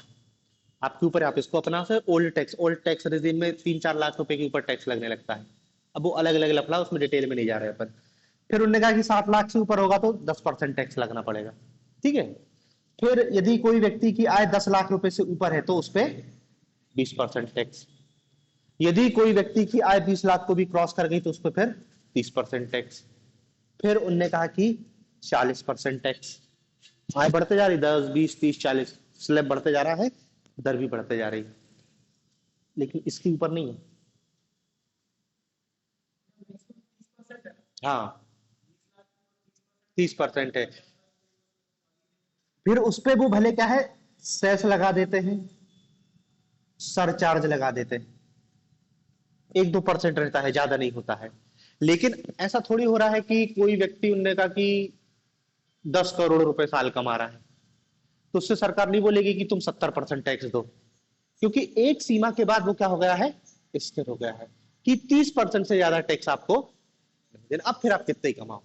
Speaker 1: आपके ऊपर आप इसको अपना से। ओल्ड टैक्स रिजीम में 3-4 लाख रुपए के ऊपर टैक्स लगने लगता है, अब वो अलग अलग लफड़ा, उसमें डिटेल में नहीं जा रहे अपन। फिर उन्होंने कहा कि 7 लाख से ऊपर होगा तो 10% टैक्स लगना पड़ेगा, ठीक है। फिर यदि कोई व्यक्ति की आय 10 लाख रुपए से ऊपर है तो उस पर 20% टैक्स, यदि कोई व्यक्ति की आय 20 लाख को भी क्रॉस कर गई तो उस पर फिर 30% टैक्स। फिर उनने कहा कि 40% टैक्स, आय बढ़ते जा रही, 10, 20, 30, 40 स्लैब बढ़ते जा रहा है, दर भी बढ़ते जा रही, लेकिन इसके ऊपर नहीं है। हाँ, 30% है। फिर उस पे वो भले क्या है, सेस लगा देते हैं, सरचार्ज लगा देते हैं, 1-2% रहता है, ज्यादा नहीं होता है। लेकिन ऐसा थोड़ी हो रहा है कि कोई व्यक्ति, उनने कहा कि 10 करोड़ रुपए साल कमा रहा है, तो उससे सरकार नहीं बोलेगी कि तुम 70% टैक्स दो, क्योंकि एक सीमा के बाद वो क्या हो गया है, स्थिर हो गया है कि 30% से ज्यादा टैक्स आपको नहीं देना। अब फिर आप कितने ही कमाओ।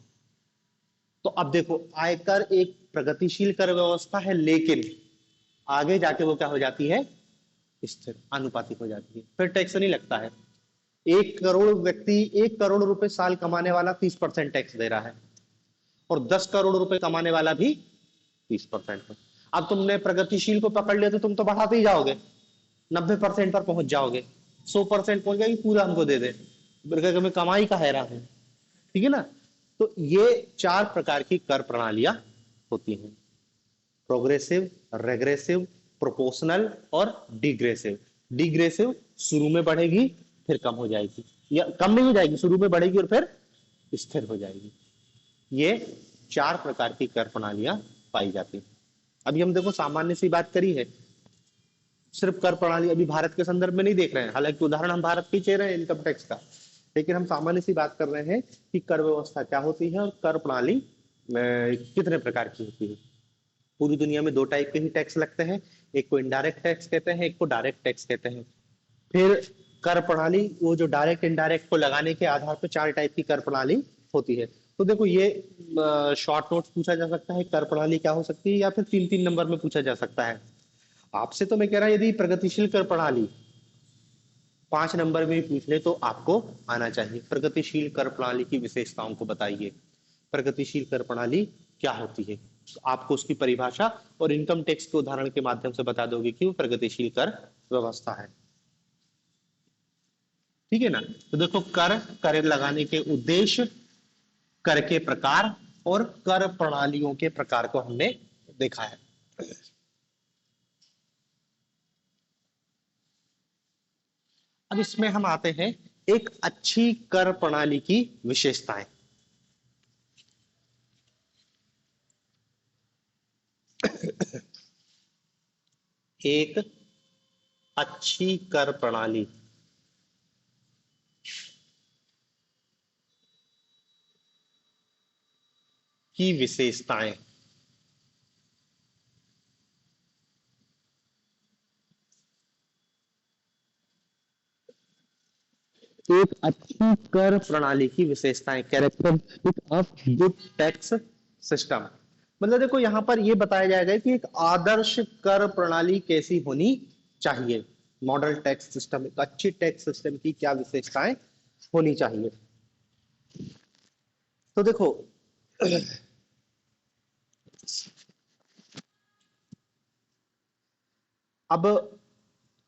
Speaker 1: तो अब देखो, आयकर एक प्रगतिशील कर व्यवस्था है, लेकिन आगे जाके वो क्या हो जाती है, स्थिर, आनुपातिक हो जाती है, फिर टैक्स नहीं लगता है। 1 करोड़ रुपए साल कमाने वाला 30% टैक्स दे रहा है, और 10 करोड़ रुपए कमाने वाला भी 30%। अब तुमने प्रगतिशील को पकड़ लिया तो तुम तो बढ़ाते ही जाओगे, 90% पर पहुंच जाओगे, 100% पहुंच जाएगी, पूरा हमको दे दे, में कमाई का हैरान है, ठीक है ना। तो ये 4 प्रकार की कर प्रणालियां होती हैं, प्रोग्रेसिव, रेग्रेसिव, प्रोपोर्शनल और डिग्रेसिव। डिग्रेसिव शुरू में बढ़ेगी फिर कम हो जाएगी, या कम नहीं हो जाएगी, शुरू में बढ़ेगी और फिर स्थिर हो जाएगी। ये 4 प्रकार की कर प्रणालियां पाई जाती हैं। अभी हम देखो सामान्य सी बात करी है, सिर्फ कर प्रणाली अभी भारत के संदर्भ में नहीं देख रहे हैं, हालांकि उदाहरण हम भारत के चे रहे हैं इनकम टैक्स का, लेकिन हम सामान्य सी बात कर रहे हैं कि कर व्यवस्था क्या होती है और कर प्रणाली कितने प्रकार की होती है। पूरी दुनिया में 2 टाइप के ही टैक्स लगते हैं, एक को इनडायरेक्ट टैक्स कहते हैं, एक को डायरेक्ट टैक्स कहते हैं। फिर कर प्रणाली, वो जो डायरेक्ट इनडायरेक्ट को लगाने के आधार पर 4 टाइप की कर प्रणाली होती है। तो देखो ये शॉर्ट नोट्स पूछा जा सकता है, कर प्रणाली क्या हो सकती है, या फिर 3-3 नंबर में पूछा जा सकता है आपसे। तो मैं कह रहा यदि प्रगतिशील कर प्रणाली 5 नंबर में पूछ ले तो आपको आना चाहिए, प्रगतिशील कर प्रणाली की विशेषताओं को बताइए, प्रगतिशील कर प्रणाली क्या होती है, तो आपको उसकी परिभाषा और इनकम टैक्स के उदाहरण के माध्यम से बता दोगे कि वो प्रगतिशील कर व्यवस्था है, ठीक है ना। तो देखो, कर लगाने के उद्देश्य, कर के प्रकार और कर प्रणालियों के प्रकार को हमने देखा है। अब इसमें हम आते हैं एक अच्छी कर प्रणाली की विशेषताएं। एक अच्छी कर प्रणाली की विशेषताएं। एक अच्छी कर प्रणाली की विशेषताएं, characteristic of good tax system. मतलब देखो यहां पर यह बताया जाएगा कि एक आदर्श कर प्रणाली कैसी होनी चाहिए। मॉडल टैक्स सिस्टम, एक अच्छी टैक्स सिस्टम की क्या विशेषताएं होनी चाहिए। तो देखो अब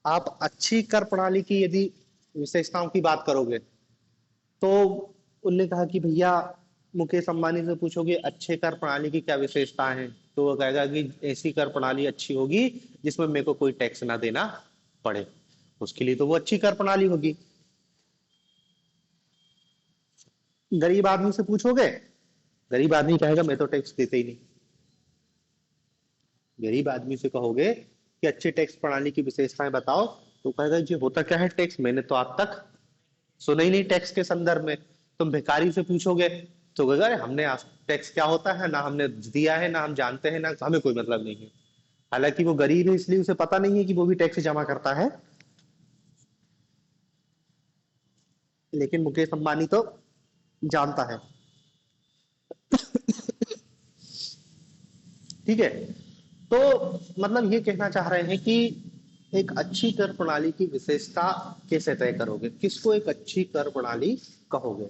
Speaker 1: आप अच्छी कर प्रणाली की यदि विशेषताओं की बात करोगे तो उनने कहा कि भैया मुकेश अंबानी से पूछोगे अच्छे कर प्रणाली की क्या विशेषता है, तो वो कहेगा कि ऐसी कर प्रणाली अच्छी होगी जिसमें मेरे को कोई टैक्स ना देना पड़े। उसके लिए तो वो अच्छी कर प्रणाली होगी। गरीब आदमी से पूछोगे, गरीब आदमी कहेगा मैं तो टैक्स देते ही नहीं। गरीब आदमी से कहोगे कि अच्छी टैक्स प्रणाली की विशेषताएं बताओ, तो कहेगा जी होता क्या है टैक्स, मैंने तो आज तक सुना ही नहीं टैक्स के संदर्भ में। तुम भिखारी से पूछोगे तो कहेगा अरे हमने आज टैक्स क्या होता है ना हमने दिया है, ना हम जानते हैं, ना हमें कोई मतलब नहीं है। हालांकि वो गरीब है इसलिए उसे पता नहीं है कि वो भी टैक्स जमा करता है, लेकिन मुकेश अंबानी तो जानता है। ठीक है। तो मतलब ये कहना चाह रहे हैं कि एक अच्छी कर प्रणाली की विशेषता कैसे तय करोगे, किसको एक अच्छी कर प्रणाली कहोगे।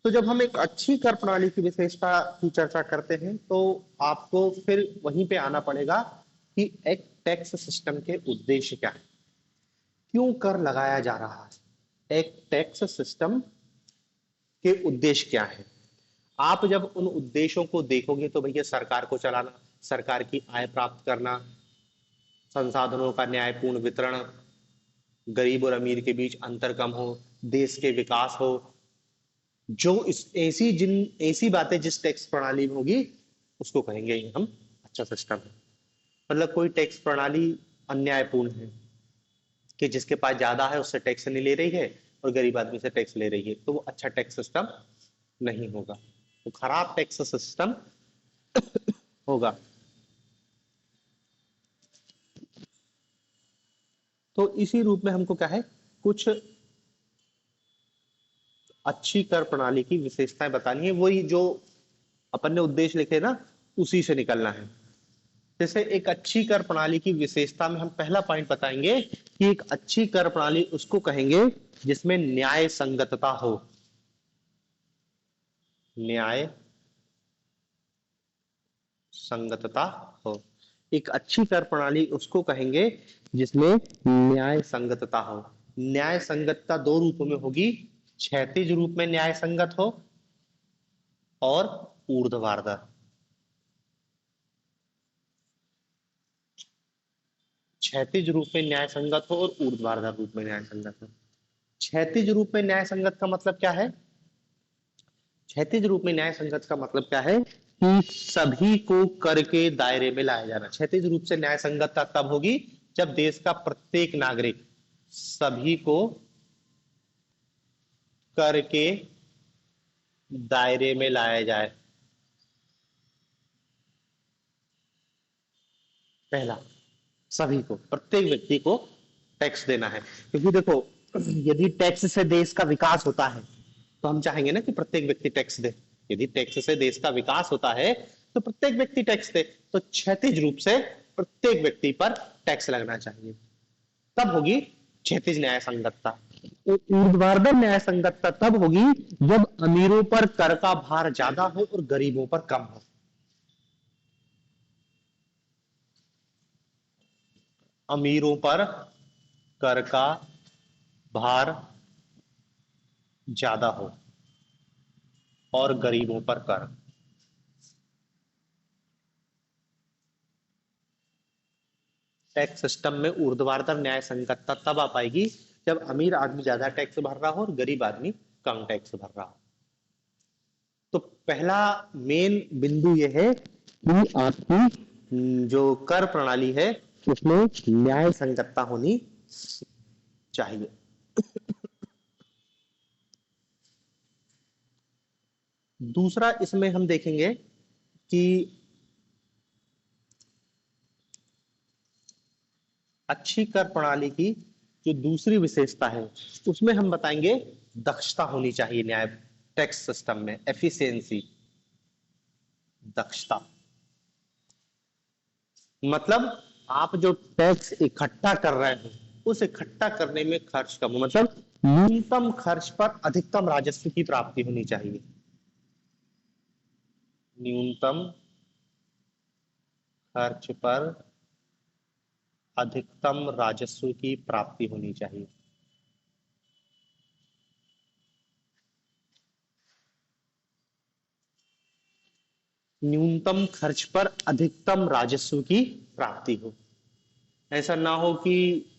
Speaker 1: तो जब हम एक अच्छी कर प्रणाली की विशेषता की चर्चा करते हैं तो आपको फिर वहीं पे आना पड़ेगा कि एक टैक्स सिस्टम के उद्देश्य क्या है, क्यों कर लगाया जा रहा है, एक टैक्स सिस्टम के उद्देश्य क्या है। आप जब उन उद्देश्यों को देखोगे तो भैया सरकार को चलाना, सरकार की आय प्राप्त करना, संसाधनों का न्यायपूर्ण वितरण, गरीब और अमीर के बीच अंतर कम हो, देश के विकास हो, जो इस ऐसी बातें जिस टैक्स प्रणाली में होगी उसको कहेंगे हम अच्छा सिस्टम है। मतलब कोई टैक्स प्रणाली अन्यायपूर्ण है कि जिसके पास ज्यादा है उससे टैक्स नहीं ले रही है और गरीब आदमी से टैक्स ले रही है, तो वो अच्छा टैक्स सिस्टम नहीं होगा, तो खराब टैक्स सिस्टम होगा। तो इसी रूप में हमको क्या है, कुछ अच्छी कर प्रणाली की विशेषताएं बतानी है, वही जो अपन ने उद्देश्य लिखे ना उसी से निकलना है। जैसे एक अच्छी कर प्रणाली की विशेषता में हम पहला पॉइंट बताएंगे कि एक अच्छी कर प्रणाली उसको कहेंगे जिसमें न्याय संगतता हो। न्याय संगतता हो। एक अच्छी कर प्रणाली उसको कहेंगे जिसमें न्याय संगतता हो। न्याय संगतता दो रूपों में होगी, क्षैतिज रूप में न्याय संगत हो और ऊर्ध्वाधर। क्षैतिज रूप में न्याय संगत हो और ऊर्ध्वाधर रूप में न्याय संगत हो। क्षैतिज रूप में न्याय संगत का मतलब क्या है, क्षैतिज रूप में न्याय संगत का मतलब क्या है कि सभी को कर के दायरे में लाया जाना। क्षैतिज रूप से न्याय संगतता तब होगी जब देश का प्रत्येक नागरिक सभी को कर के दायरे में लाया जाए। पहला, सभी को, प्रत्येक व्यक्ति को टैक्स देना है, क्योंकि देखो यदि टैक्स से देश का विकास होता है तो हम चाहेंगे ना कि प्रत्येक व्यक्ति टैक्स दे। यदि टैक्स से देश का विकास होता है तो प्रत्येक व्यक्ति टैक्स दे, तो क्षैतिज रूप से प्रत्येक व्यक्ति पर टैक्स लगना चाहिए, तब होगी क्षैतिज न्याय संगतता। ऊर्ध्वाधर न्याय संगतता तब होगी जब अमीरों पर कर का भार ज्यादा हो और गरीबों पर कम हो। अमीरों पर कर का भार ज्यादा हो और गरीबों पर कर। टैक्स सिस्टम में ऊर्ध्वाधर न्याय संगतता तब आ पाएगी जब अमीर आदमी ज्यादा टैक्स भर रहा हो और गरीब आदमी कम टैक्स भर रहा हो। तो पहला मेन बिंदु यह है कि आपकी जो कर प्रणाली है उसमें न्याय संगतता होनी चाहिए। दूसरा इसमें हम देखेंगे कि अच्छी कर प्रणाली की जो दूसरी विशेषता है उसमें हम बताएंगे दक्षता होनी चाहिए न्याय टैक्स सिस्टम में, एफिशिएंसी, दक्षता। मतलब आप जो टैक्स इकट्ठा कर रहे हैं उस इकट्ठा करने में खर्च कम, मतलब न्यूनतम खर्च पर अधिकतम राजस्व की प्राप्ति होनी चाहिए। न्यूनतम खर्च पर अधिकतम राजस्व की प्राप्ति होनी चाहिए। न्यूनतम खर्च पर अधिकतम राजस्व की प्राप्ति हो। ऐसा ना हो कि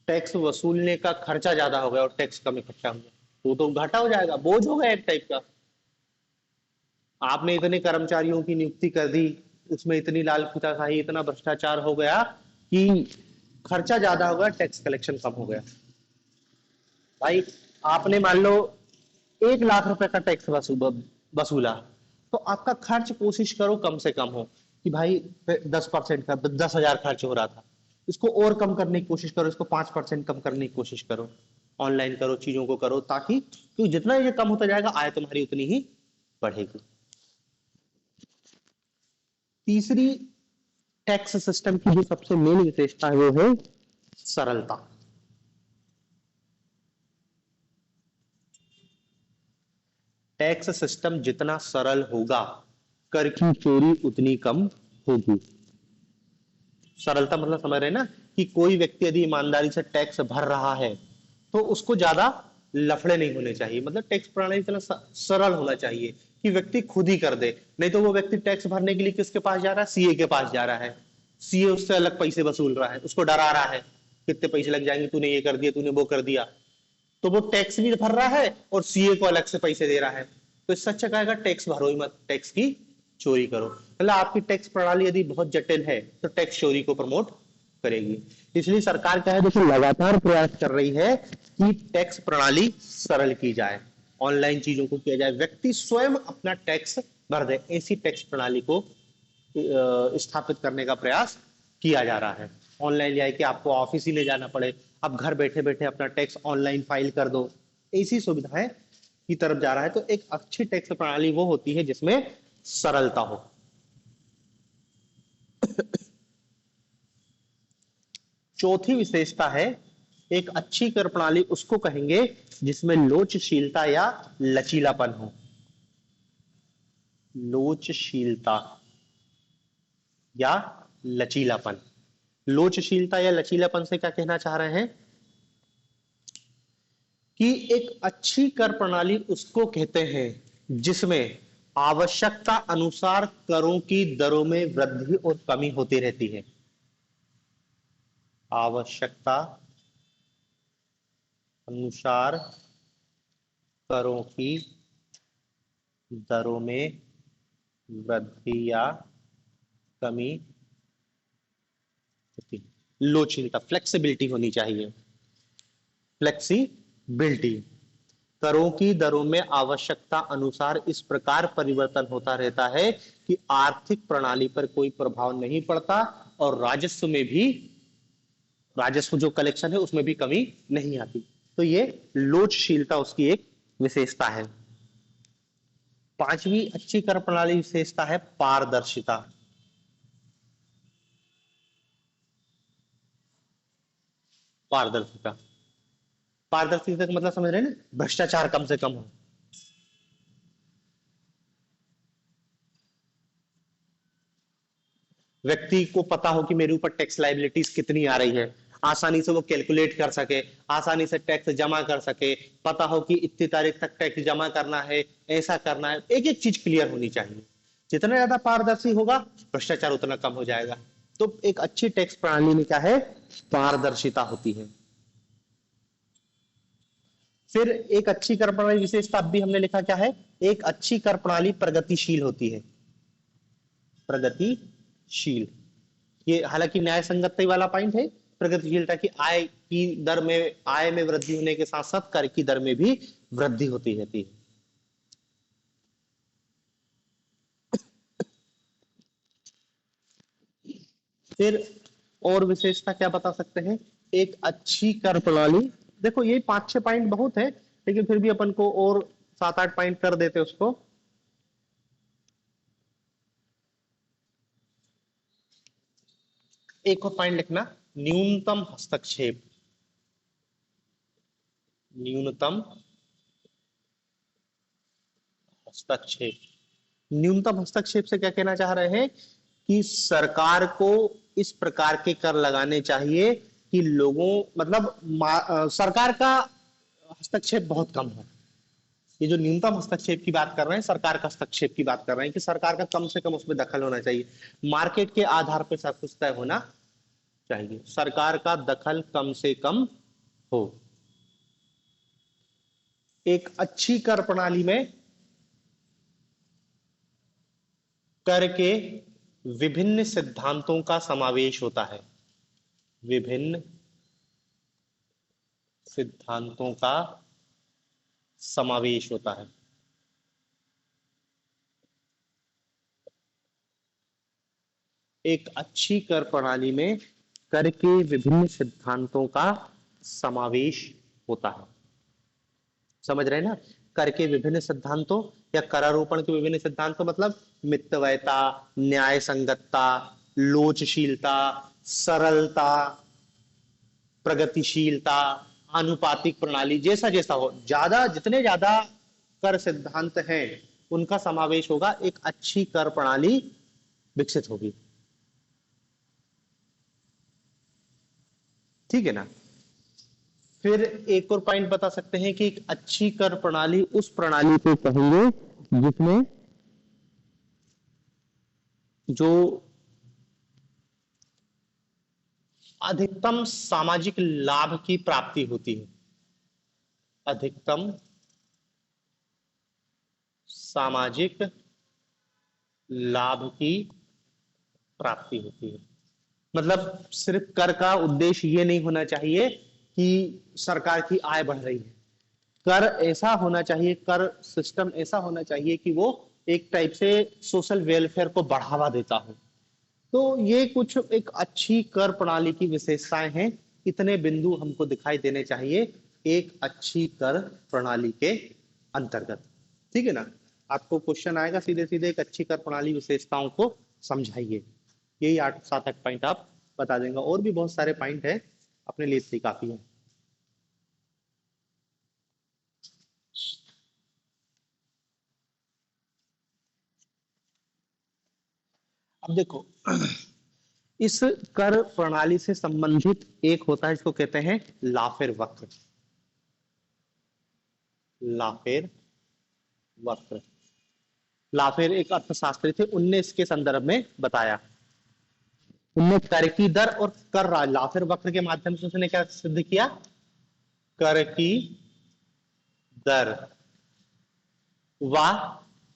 Speaker 1: टैक्स वसूलने का खर्चा ज्यादा हो गया और टैक्स कम इकट्ठा हो गया, तो घाटा हो जाएगा, बोझ हो गया एक टाइप का। आपने इतने कर्मचारियों की नियुक्ति कर दी, उसमें इतनी लाल फीताशाही, इतना भ्रष्टाचार हो गया कि खर्चा ज्यादा हो गया, टैक्स कलेक्शन कम हो गया। भाई आपने मान लो 1 लाख रुपए का टैक्स वसूला, तो आपका खर्च कोशिश करो कम से कम हो कि भाई 10% का 10,000 खर्च हो रहा था, इसको और कम करने की कोशिश करो, इसको 5% कम करने की कोशिश करो, ऑनलाइन करो, चीजों को करो, ताकि क्योंकि जितना ये कम होता जाएगा आय तुम्हारी उतनी ही बढ़ेगी। तीसरी टैक्स सिस्टम की जो सबसे मेन विशेषता है वो है सरलता। टैक्स सिस्टम जितना सरल होगा कर की चोरी उतनी कम होगी। सरलता मतलब समझ रहे हैं ना कि कोई व्यक्ति यदि ईमानदारी से टैक्स भर रहा है तो उसको ज्यादा लफड़े नहीं होने चाहिए, मतलब टैक्स प्रणाली इतना सरल होना चाहिए कि व्यक्ति खुद ही कर दे। नहीं तो वो व्यक्ति टैक्स भरने के लिए किसके पास जा रहा है, सीए के पास जा रहा है, सीए उससे अलग पैसे वसूल रहा है, उसको डरा रहा है कितने पैसे लग जाएंगे, तूने ये कर दिया, तूने वो कर दिया। तो वो टैक्स भी भर रहा है और सीए को अलग से पैसे दे रहा है। तो इससे अच्छा कहेगा टैक्स भरो ही मत, टैक्स की चोरी करो। मतलब आपकी टैक्स प्रणाली यदि बहुत जटिल है तो टैक्स चोरी को प्रमोट करेगी। इसलिए सरकार क्या है, देखो लगातार प्रयास कर रही है कि टैक्स प्रणाली सरल की जाए, ऑनलाइन चीजों को किया जाए, व्यक्ति स्वयं अपना टैक्स भर दे, ऐसी टैक्स प्रणाली को स्थापित करने का प्रयास किया जा रहा है। ऑनलाइन जाए कि आपको ऑफिस ही ले जाना पड़े, आप घर बैठे बैठे अपना टैक्स ऑनलाइन फाइल कर दो, ऐसी सुविधाएं की तरफ जा रहा है। तो एक अच्छी टैक्स प्रणाली वो होती है जिसमें सरलता हो। चौथी विशेषता है एक अच्छी कर प्रणाली उसको कहेंगे जिसमें लोचशीलता या लचीलापन हो। लोचशीलता या लचीलापन। लोचशीलता या लचीलापन से क्या कहना चाह रहे हैं कि एक अच्छी कर प्रणाली उसको कहते हैं जिसमें आवश्यकता अनुसार करों की दरों में वृद्धि और कमी होती रहती है। आवश्यकता अनुसार करों की दरों में वृद्धि या कमी होती है। लोचशीलता, फ्लेक्सिबिलिटी होनी चाहिए, फ्लेक्सिबिलिटी। करों की दरों में आवश्यकता अनुसार इस प्रकार परिवर्तन होता रहता है कि आर्थिक प्रणाली पर कोई प्रभाव नहीं पड़ता और राजस्व में भी, राजस्व जो कलेक्शन है उसमें भी कमी नहीं आती। तो ये लोचशीलता उसकी एक विशेषता है। पांचवी अच्छी कर प्रणाली विशेषता है पारदर्शिता। पारदर्शिता, पारदर्शिता का मतलब समझ रहे हैं ना, भ्रष्टाचार कम से कम हो। व्यक्ति को पता हो कि मेरे ऊपर टैक्स लाइबिलिटीज कितनी आ रही है, आसानी से वो कैलकुलेट कर सके, आसानी से टैक्स जमा कर सके, पता हो कि इतनी तारीख तक टैक्स जमा करना है, ऐसा करना है, एक एक चीज क्लियर होनी चाहिए। जितना ज्यादा पारदर्शी होगा भ्रष्टाचार उतना कम हो जाएगा। तो एक अच्छी टैक्स प्रणाली में क्या है, पारदर्शिता होती है। फिर एक अच्छी कर प्रणाली विशेषता अब भी हमने लिखा क्या है, एक अच्छी कर प्रणाली प्रगतिशील होती है, प्रगतिशील। ये हालांकि न्याय संगतता वाला पॉइंट है, प्रगतिशीलता की आय की दर में, आय में वृद्धि होने के साथ साथ कर की दर में भी वृद्धि होती रहती है। फिर और विशेषता क्या बता सकते हैं, एक अच्छी कर प्रणाली, देखो ये 5-6 पॉइंट बहुत है, लेकिन फिर भी अपन को और 7-8 पॉइंट कर देते उसको। एक और पॉइंट लिखना, न्यूनतम हस्तक्षेप, न्यूनतम हस्तक्षेप। न्यूनतम हस्तक्षेप से क्या कहना चाह रहे हैं कि सरकार को इस प्रकार के कर लगाने चाहिए कि लोगों, मतलब सरकार का हस्तक्षेप बहुत कम हो। ये जो न्यूनतम हस्तक्षेप की बात कर रहे हैं, सरकार का हस्तक्षेप की बात कर रहे हैं कि सरकार का कम से कम उसमें दखल होना चाहिए, मार्केट के आधार पर सब कुछ तय होना चाहिए, सरकार का दखल कम से कम हो। एक अच्छी कर प्रणाली में कर के विभिन्न सिद्धांतों का समावेश होता है, विभिन्न सिद्धांतों का समावेश होता है। एक अच्छी कर प्रणाली में कर के विभिन्न सिद्धांतों का समावेश होता है, समझ रहे हैं ना। कर के विभिन्न सिद्धांतों या करारोपण के विभिन्न सिद्धांतों मतलब मितव्ययता, न्याय संगतता, लोचशीलता, सरलता, प्रगतिशीलता, आनुपातिक प्रणाली, जैसा जैसा हो, ज्यादा जितने ज्यादा कर सिद्धांत हैं उनका समावेश होगा, एक अच्छी कर प्रणाली विकसित होगी। ठीक है ना। फिर एक और पॉइंट बता सकते हैं कि एक अच्छी कर प्रणाली उस प्रणाली को कहेंगे जिसमें जो अधिकतम सामाजिक लाभ की प्राप्ति होती है, अधिकतम सामाजिक लाभ की प्राप्ति होती है। मतलब सिर्फ कर का उद्देश्य ये नहीं होना चाहिए कि सरकार की आय बढ़ रही है, कर ऐसा होना चाहिए, कर सिस्टम ऐसा होना चाहिए कि वो एक टाइप से सोशल वेलफेयर को बढ़ावा देता हो। तो ये कुछ एक अच्छी कर प्रणाली की विशेषताएं हैं, इतने बिंदु हमको दिखाई देने चाहिए एक अच्छी कर प्रणाली के अंतर्गत। ठीक है ना। आपको क्वेश्चन आएगा सीधे सीधे, एक अच्छी कर प्रणाली विशेषताओं को समझाइए, यही 8-7 पॉइंट आप बता देंगे, और भी बहुत सारे पॉइंट है, अपने लिए से काफी है। अब देखो, इस कर प्रणाली से संबंधित एक होता है, इसको कहते हैं लाफेर वक्र, लाफेर वक्र। लाफेर एक अर्थशास्त्री थे, उनने इसके संदर्भ में बताया, उनने कर की दर और कर लाफेर वक्र के माध्यम से उसने क्या सिद्ध किया, कर की दर व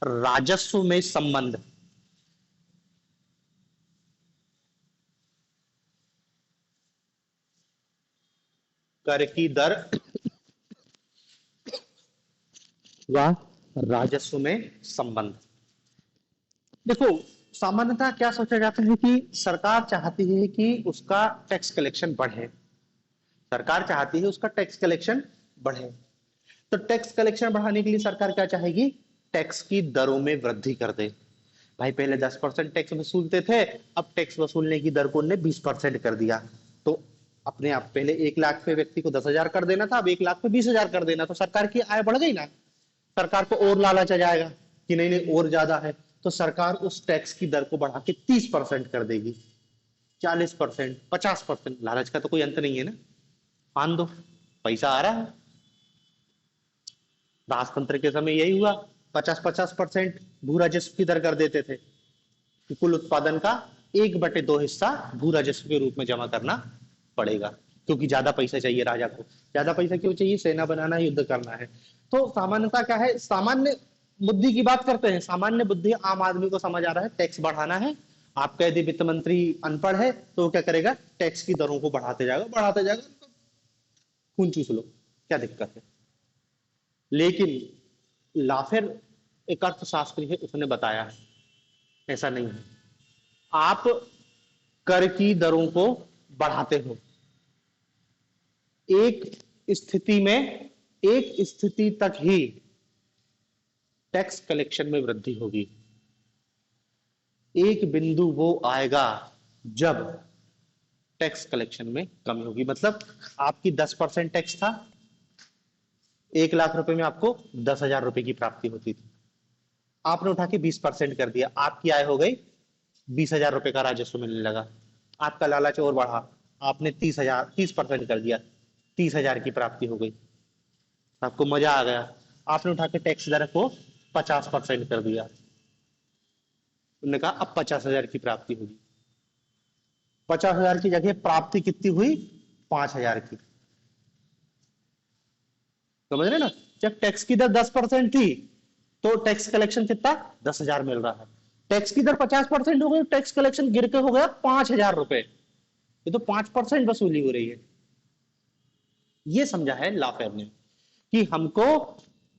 Speaker 1: राजस्व में संबंध, कर की दर व राजस्व में संबंध। देखो, सामान्यतः क्या सोचा जाता है कि सरकार चाहती है कि उसका टैक्स कलेक्शन बढ़े, सरकार चाहती है उसका टैक्स कलेक्शन बढ़े। तो टैक्स कलेक्शन बढ़ाने के लिए सरकार क्या चाहेगी, टैक्स की दरों में वृद्धि कर दे। भाई पहले 10% टैक्स वसूलते थे, अब टैक्स वसूलने की दर को उन्होंने 20% कर दिया। तो अपने आप पहले 1 लाख पे व्यक्ति को 10,000 कर देना था, अब 1 लाख पे 20,000 कर देना, तो सरकार की आय बढ़ गई ना। सरकार को और लालच आ जाएगा कि नहीं नहीं और ज्यादा है, तो सरकार उस टैक्स की दर को बढ़ा के 30% कर देगी, 40%, 50%। लालच का तो कोई अंत नहीं है ना, मान दो, पैसा आ रहा है। राजतंत्र के समय यही हुआ, 50-50% भू राजस्व की दर कर देते थे कि कुल उत्पादन का 1/2 हिस्सा भू राजस्व के रूप में जमा करना पड़ेगा। क्योंकि ज्यादा पैसा चाहिए राजा को। ज्यादा पैसा क्यों चाहिए? सेना बनाना है, युद्ध करना है। तो सामान्यता क्या है, सामान्य बुद्धि की बात करते हैं, सामान्य बुद्धि आम आदमी को समझ आ रहा है टैक्स बढ़ाना है। आपका यदि वित्त मंत्री अनपढ़ है तो वो क्या करेगा, टैक्स की दरों को बढ़ाते जाएगा, खून चूस लो, क्या दिक्कत है। लेकिन लाफेर एक अर्थशास्त्री है, उसने बताया है ऐसा नहीं है। आप कर की दरों को बढ़ाते हो, एक स्थिति में, एक स्थिति तक ही टैक्स कलेक्शन में वृद्धि होगी। एक बिंदु वो आएगा जब टैक्स कलेक्शन में कमी होगी। मतलब आपकी 10% टैक्स था, 1 लाख रुपए में आपको 10,000 रुपए की प्राप्ति होती थी, आपने उठा के 20% कर दिया, आपकी आय हो गई 20,000 रुपए का राजस्व मिलने लगा। आपका लालच और बढ़ा, आपने 30% कर दिया, 30,000 की प्राप्ति हो गई, आपको मजा आ गया, आपने उठा के टैक्स दर को 50% कर दिया। उन्होंने कहा अब 50,000 की प्राप्ति होगी। 50,000 की जगह प्राप्ति कितनी हुई? 5,000 की। समझ रहे ना? जब टैक्स की दर 10% थी तो टैक्स कलेक्शन कितना? 10,000 मिल रहा है। टैक्स की दर 50% हो गई, टैक्स कलेक्शन गिर के हो गया 5,000 रुपए। ये तो 5% वसूली हो रही है। ये समझा है लाफेर ने कि हमको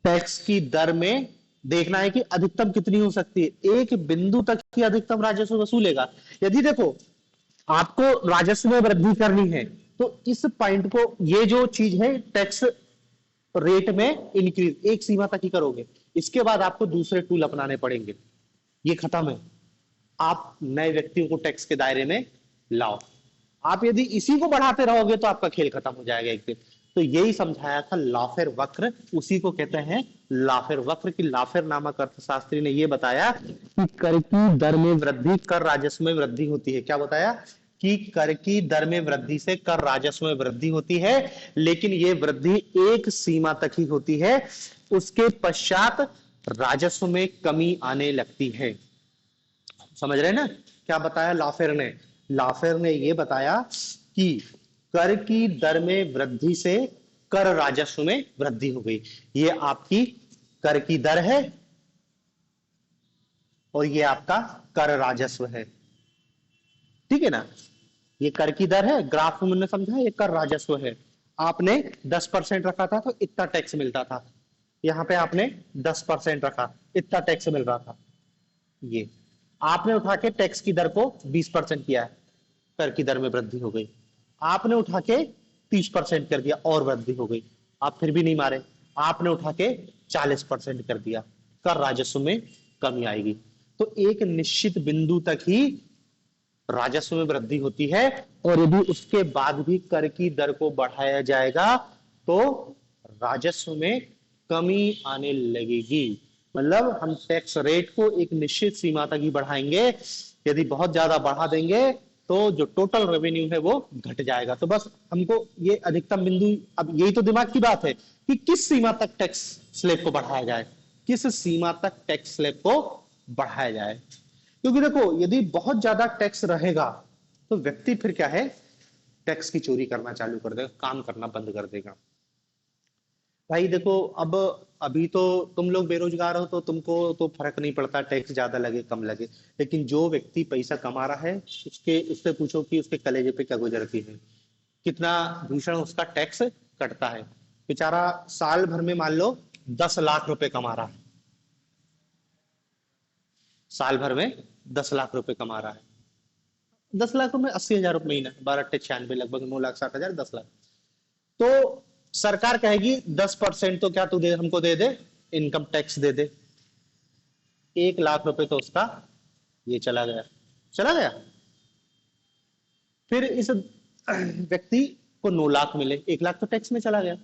Speaker 1: टैक्स की दर में देखना है कि अधिकतम कितनी हो सकती है, एक बिंदु तक ही अधिकतम राजस्व वसूलेगा। यदि देखो आपको राजस्व में वृद्धि करनी है तो इस पॉइंट को, ये जो चीज है टैक्स रेट में इंक्रीज, एक सीमा तक ही करोगे, इसके बाद आपको दूसरे टूल अपनाने पड़ेंगे। ये खत्म है, आप नए व्यक्तियों को टैक्स के दायरे में लाओ। आप यदि इसी को बढ़ाते रहोगे तो आपका खेल खत्म हो जाएगा एक दिन। तो यही समझाया था लाफेर वक्र, उसी को कहते हैं लाफेर वक्र। की लाफेर नामक अर्थशास्त्री ने यह बताया कि कर की दर में वृद्धि कर राजस्व में वृद्धि होती है। क्या बताया? कि कर की दर में वृद्धि से कर राजस्व में वृद्धि होती है, लेकिन यह वृद्धि एक सीमा तक ही होती है, उसके पश्चात राजस्व में कमी आने लगती है। समझ रहे हैं ना? क्या बताया लाफेर ने? लाफेर ने यह बताया कि कर की दर में वृद्धि से कर राजस्व में वृद्धि हो गई। ये आपकी कर की दर है और ये आपका कर राजस्व है। ठीक है ना? ये कर की दर है, ग्राफ में मैंने समझा, ये कर राजस्व है। आपने 10% रखा था तो इतना टैक्स मिलता था, यहां पे आपने 10% रखा, इतना टैक्स मिल रहा था। ये आपने उठा के टैक्स की दर को 20% किया है, कर की दर में वृद्धि हो गई। आपने उठा के 30% कर दिया और वृद्धि हो गई, आप फिर भी नहीं मारे, आपने उठा के 40% कर दिया, कर राजस्व में कमी आएगी। तो एक निश्चित बिंदु तक ही राजस्व में वृद्धि होती है, और यदि उसके बाद भी कर की दर को बढ़ाया जाएगा तो राजस्व में कमी आने लगेगी। मतलब हम टैक्स रेट को एक निश्चित सीमा तक ही बढ़ाएंगे, यदि बहुत ज्यादा बढ़ा देंगे तो जो टोटल रेवेन्यू है वो घट जाएगा। तो बस हमको ये अधिकतम बिंदु, अब यही तो दिमाग की बात है कि किस सीमा तक टैक्स स्लैब को बढ़ाया जाए, किस सीमा तक टैक्स स्लैब को बढ़ाया जाए। क्योंकि देखो यदि बहुत ज्यादा टैक्स रहेगा तो व्यक्ति फिर क्या है, टैक्स की चोरी करना चालू कर देगा, काम करना बंद कर देगा। भाई देखो, अब अभी तो तुम लोग बेरोजगार हो तो तुमको तो फर्क नहीं पड़ता टैक्स ज्यादा लगे कम लगे, लेकिन जो व्यक्ति पैसा कमा रहा है उससे पूछो कि उसके कलेजे पे क्या गुजरती है, कितना भीषण उसका टैक्स कटता है। बेचारा साल भर में मान लो 10 लाख रुपए कमा रहा है, साल भर में 10 लाख रुपए कमा रहा है। 10 लाख में 80,000 रुपये महीना, 12 × 96 लगभग 9,60,000, 10 लाख। तो सरकार कहेगी 10% तो क्या तू दे, हमको दे दे, इनकम टैक्स दे दे। 1 लाख रुपए तो उसका ये चला गया, चला गया। फिर इस व्यक्ति को 9 लाख मिले, 1 लाख तो टैक्स में चला गया,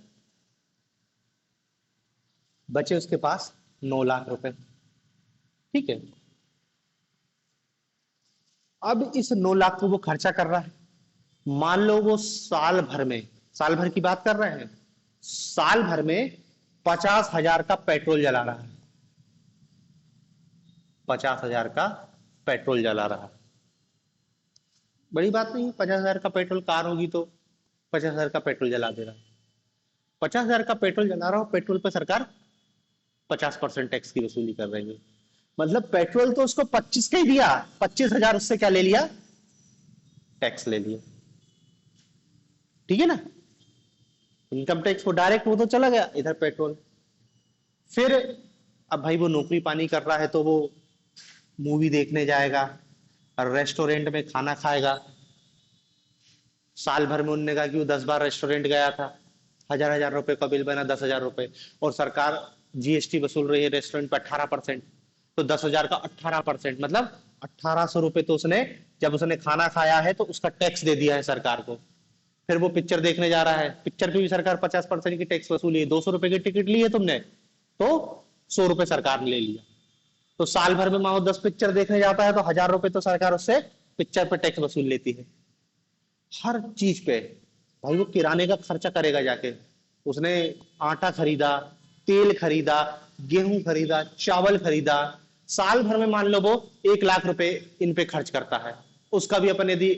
Speaker 1: बचे उसके पास 9 लाख रुपए। ठीक है, अब इस 9 लाख को वो खर्चा कर रहा है। मान लो वो साल भर में, साल भर की बात कर रहे हैं, साल भर में 50,000 का पेट्रोल जला रहा है, 50,000 का पेट्रोल जला रहा है। बड़ी बात नहीं, 50,000 का पेट्रोल कार होगी तो 50,000 का पेट्रोल जला दे रहा है। 50,000 का पेट्रोल जला रहा हो, पेट्रोल पे सरकार 50% टैक्स की वसूली कर रही है। मतलब पेट्रोल तो उसको 25 का ही दिया, 25,000 उससे क्या ले लिया, टैक्स ले लिया। ठीक है ना, इनकम टैक्स वो डायरेक्ट वो तो चला गया, इधर पेट्रोल। फिर अब भाई वो नौकरी पानी कर रहा है तो वो मूवी देखने जाएगा और रेस्टोरेंट में खाना खाएगा। साल भर में उनने कहा कि वो 10 बार रेस्टोरेंट गया था, हजार हजार रुपए का बिल बना, 10,000 रुपए, और सरकार जीएसटी वसूल रही है रेस्टोरेंट पर 18%। तो 10,000 का 18%, मतलब 1,800 रुपए तो उसने, जब उसने खाना खाया है तो उसका टैक्स दे दिया है सरकार को। फिर वो पिक्चर देखने जा रहा है, पिक्चर पे भी सरकार 50% की टैक्स वसूली है। 200 रुपए की टिकट ली है तुमने तो 100 रुपए सरकार ने ले लिया। तो साल भर में मानो 10 पिक्चर देखने जाता है तो 1,000 रुपए तो सरकार उससे पिक्चर पे टैक्स वसूल लेती है। हर चीज पे भाई वो किराने का खर्चा करेगा जाके, उसने आटा खरीदा, तेल खरीदा, गेहूं खरीदा, चावल खरीदा, साल भर में मान लो वो 1 लाख रुपए इन पे खर्च करता है। उसका भी अपन यदि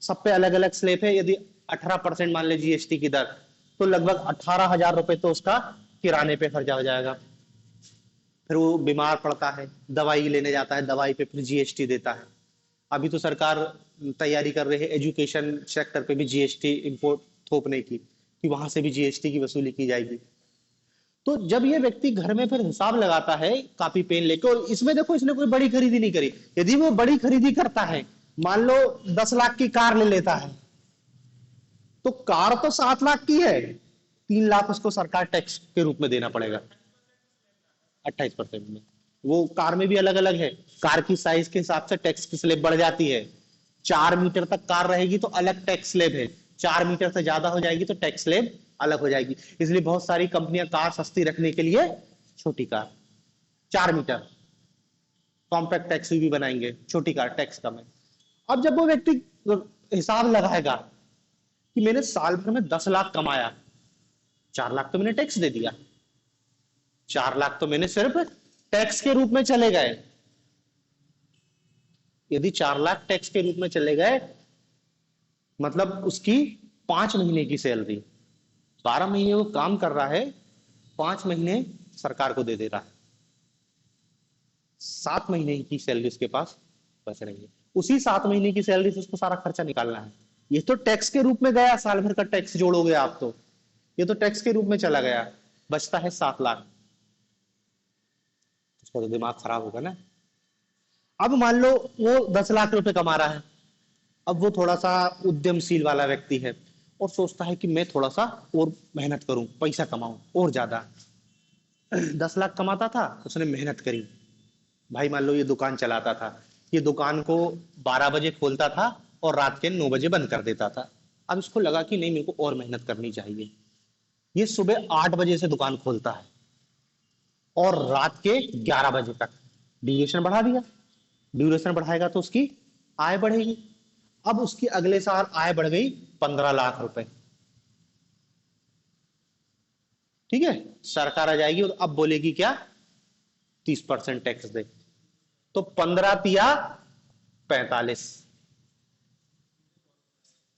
Speaker 1: सब पे अलग अलग स्लेब है, यदि 18% मान ले जीएसटी की दर, तो लगभग 18,000 रुपए तो उसका किराने पे खर्चा हो जाएगा। फिर वो बीमार पड़ता है, दवाई लेने जाता है, दवाई पे फिर जीएसटी देता है। अभी तो सरकार तैयारी कर रही है एजुकेशन सेक्टर पे भी जीएसटी इंपोर्ट थोपने की, कि वहां से भी जीएसटी की वसूली की जाएगी। तो जब ये व्यक्ति घर में फिर हिसाब लगाता है कॉपी पेन लेके, और इसमें देखो इसने कोई बड़ी खरीदी नहीं करी। यदि वो बड़ी खरीदी करता है, मान लो 10 लाख की कार ले लेता है, तो कार तो 7 लाख की है, 3 लाख उसको सरकार टैक्स के रूप में देना पड़ेगा 28% में। वो कार में भी अलग अलग है, कार की साइज के हिसाब से टैक्स की स्लेब बढ़ जाती है। 4 मीटर तक कार रहेगी तो अलग टैक्स स्लेब है, 4 मीटर से ज्यादा हो जाएगी तो टैक्स स्लेब अलग हो जाएगी। इसलिए बहुत सारी कंपनियां कार सस्ती रखने के लिए छोटी कार, 4 मीटर कॉम्पैक्ट टैक्स भी बनाएंगे, छोटी कार टैक्स कम है। अब जब वो व्यक्ति हिसाब लगाएगा कि मैंने साल भर में 10 लाख कमाया, 4 लाख तो मैंने टैक्स दे दिया, 4 लाख तो मैंने सिर्फ टैक्स के रूप में चले गए। यदि 4 लाख टैक्स के रूप में चले गए, मतलब उसकी 5 महीने की सैलरी, 12 महीने वो काम कर रहा है, 5 महीने सरकार को दे दे रहा है, 7 महीने की सैलरी उसके पास बच रही है। उसी 7 महीने की सैलरी से उसको सारा खर्चा निकालना है। ये तो टैक्स के रूप में गया, साल भर का टैक्स जोड़ोगे आप तो ये तो टैक्स के रूप में चला गया, बचता है 7 लाख। उसका तो दिमाग खराब होगा ना। अब मान लो वो 10 लाख रुपए कमा रहा है, अब वो थोड़ा सा उद्यमशील वाला व्यक्ति है और सोचता है कि मैं थोड़ा सा और मेहनत करूं, पैसा कमाऊं और ज्यादा। 10 लाख कमाता था, उसने मेहनत करी। भाई मान लो ये दुकान चलाता था, ये दुकान को 12 बजे खोलता था और रात के 9 बजे बंद कर देता था। अब इसको लगा कि नहीं, मेरे को और मेहनत करनी चाहिए। ये सुबह 8 बजे से दुकान खोलता है और रात के 11 बजे तक ड्यूरेशन बढ़ा दिया। ड्यूरेशन बढ़ाएगा तो उसकी आय बढ़ेगी। अब उसकी अगले साल आय बढ़ गई 15 लाख रुपए। ठीक है, सरकार आ जाएगी और अब बोलेगी क्या, 30% टैक्स दे। तो 15 तिया 45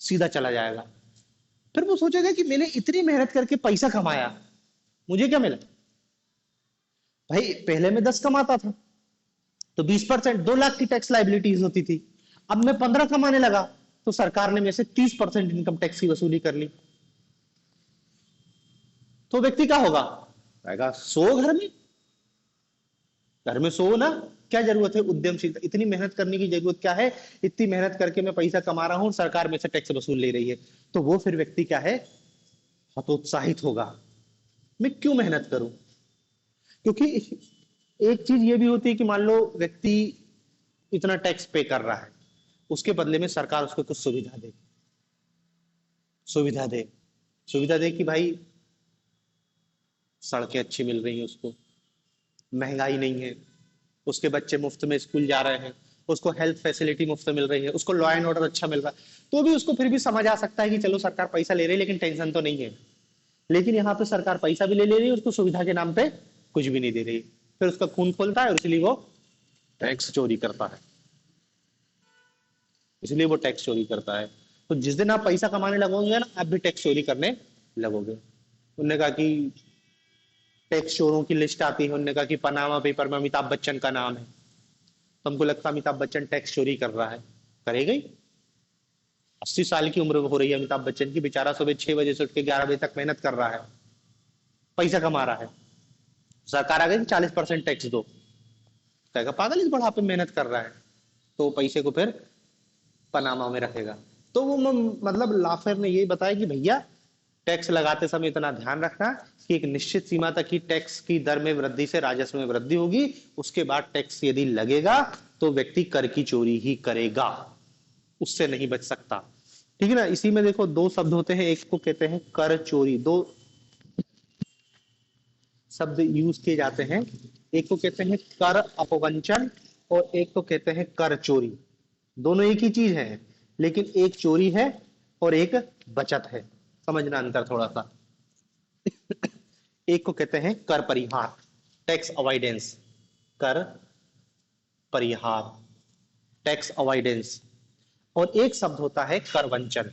Speaker 1: सीधा चला जाएगा। फिर वो सोचेगा कि मैंने इतनी मेहनत करके पैसा कमाया, मुझे क्या मिला। भाई पहले मैं 10 कमाता था तो 20%, 2 लाख की टैक्स लाइबिलिटीज होती थी। अब मैं 15 कमाने लगा तो सरकार ने मेरे से 30% इनकम टैक्स की वसूली कर ली। तो व्यक्ति क्या होगा, कहेगा सो घर में, घर में सो ना, क्या जरूरत है उद्यमशीलता, इतनी मेहनत करने की जरूरत क्या है, इतनी मेहनत करके मैं पैसा कमा रहा हूं, सरकार में से टैक्स वसूल ले रही है। तो वो फिर व्यक्ति क्या है, हतोत्साहित होगा, मैं क्यों मेहनत करूं। क्योंकि एक चीज ये भी होती है कि मान लो व्यक्ति इतना टैक्स पे कर रहा है, उसके बदले में सरकार उसको कुछ सुविधा दे, सुविधा दे, सुविधा दे कि भाई सड़कें अच्छी मिल रही हैं उसको, महंगाई नहीं है, उसके बच्चे मुफ्त में स्कूल जा रहे हैं, उसको हेल्थ फैसिलिटी मुफ्त मिल रही है, उसको लॉ एंड ऑर्डर अच्छा मिल रहा है, तो भी उसको फिर भी समझ आ सकता है कि चलो सरकार पैसा ले रही है लेकिन टेंशन तो नहीं है। लेकिन यहाँ पे सरकार पैसा भी ले रही है, उसको सुविधा के नाम पे कुछ भी नहीं दे रही, फिर उसका खून खोलता है और इसलिए वो टैक्स चोरी करता है, इसलिए वो टैक्स चोरी करता है। तो जिस दिन आप पैसा कमाने लगोगे ना, आप भी टैक्स चोरी करने लगोगे। उन्होंने कहा कि टैक्स चोरों की लिस्ट आती है, उन्होंने कहा कि पनामा पेपर में अमिताभ बच्चन का नाम है। तो हमको लगता है अमिताभ बच्चन टैक्स चोरी कर रहा है, करेगा ही। 80 साल की उम्र हो रही है अमिताभ बच्चन की, बेचारा सुबह 6 बजे से उठ के 11 बजे तक मेहनत कर रहा है, पैसा कमा रहा है। सरकार आ गई 40% टैक्स दो, कहेगा पागल इस बुढ़ापे में मेहनत कर रहा है, तो पैसे को फिर पनामा में रखेगा। तो वो मतलब लाफेर ने यही बताया कि भैया टैक्स लगाते समय इतना ध्यान रखना कि एक निश्चित सीमा तक ही टैक्स की दर में वृद्धि से राजस्व में वृद्धि होगी, उसके बाद टैक्स यदि लगेगा तो व्यक्ति कर की चोरी ही करेगा, उससे नहीं बच सकता। ठीक है ना। इसी में देखो दो शब्द होते हैं, एक को कहते हैं कर चोरी, दो शब्द यूज किए जाते हैं, एक को कहते हैं कर अपवंचन और एक को कहते हैं कर चोरी। दोनों एक ही चीज है, लेकिन एक चोरी है और एक बचत है, समझना अंतर थोड़ा सा। एक को कहते हैं कर परिहार, टैक्स अवॉइडेंस, कर परिहार, टैक्स अवॉइडेंस, और एक शब्द होता है करवंचन,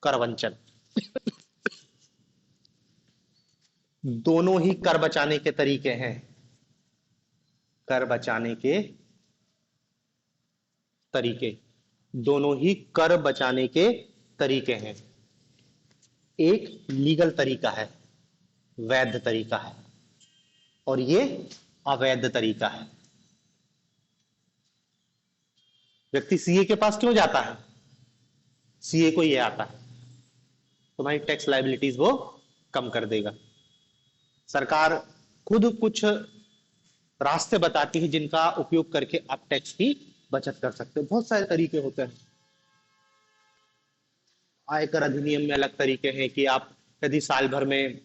Speaker 1: करवंचन। दोनों ही कर बचाने के तरीके हैं, कर बचाने के तरीके, दोनों ही कर बचाने के तरीके हैं। एक लीगल तरीका है, वैध तरीका है, और ये अवैध तरीका है। व्यक्ति सीए के पास क्यों जाता है? सीए को ये आता है, तुम्हारी टैक्स लाइबिलिटीज वो कम कर देगा। सरकार खुद कुछ रास्ते बताती है जिनका उपयोग करके आप टैक्स की बचत कर सकते हो। बहुत सारे तरीके होते हैं। आयकर अधिनियम में अलग तरीके हैं कि आप यदि साल भर में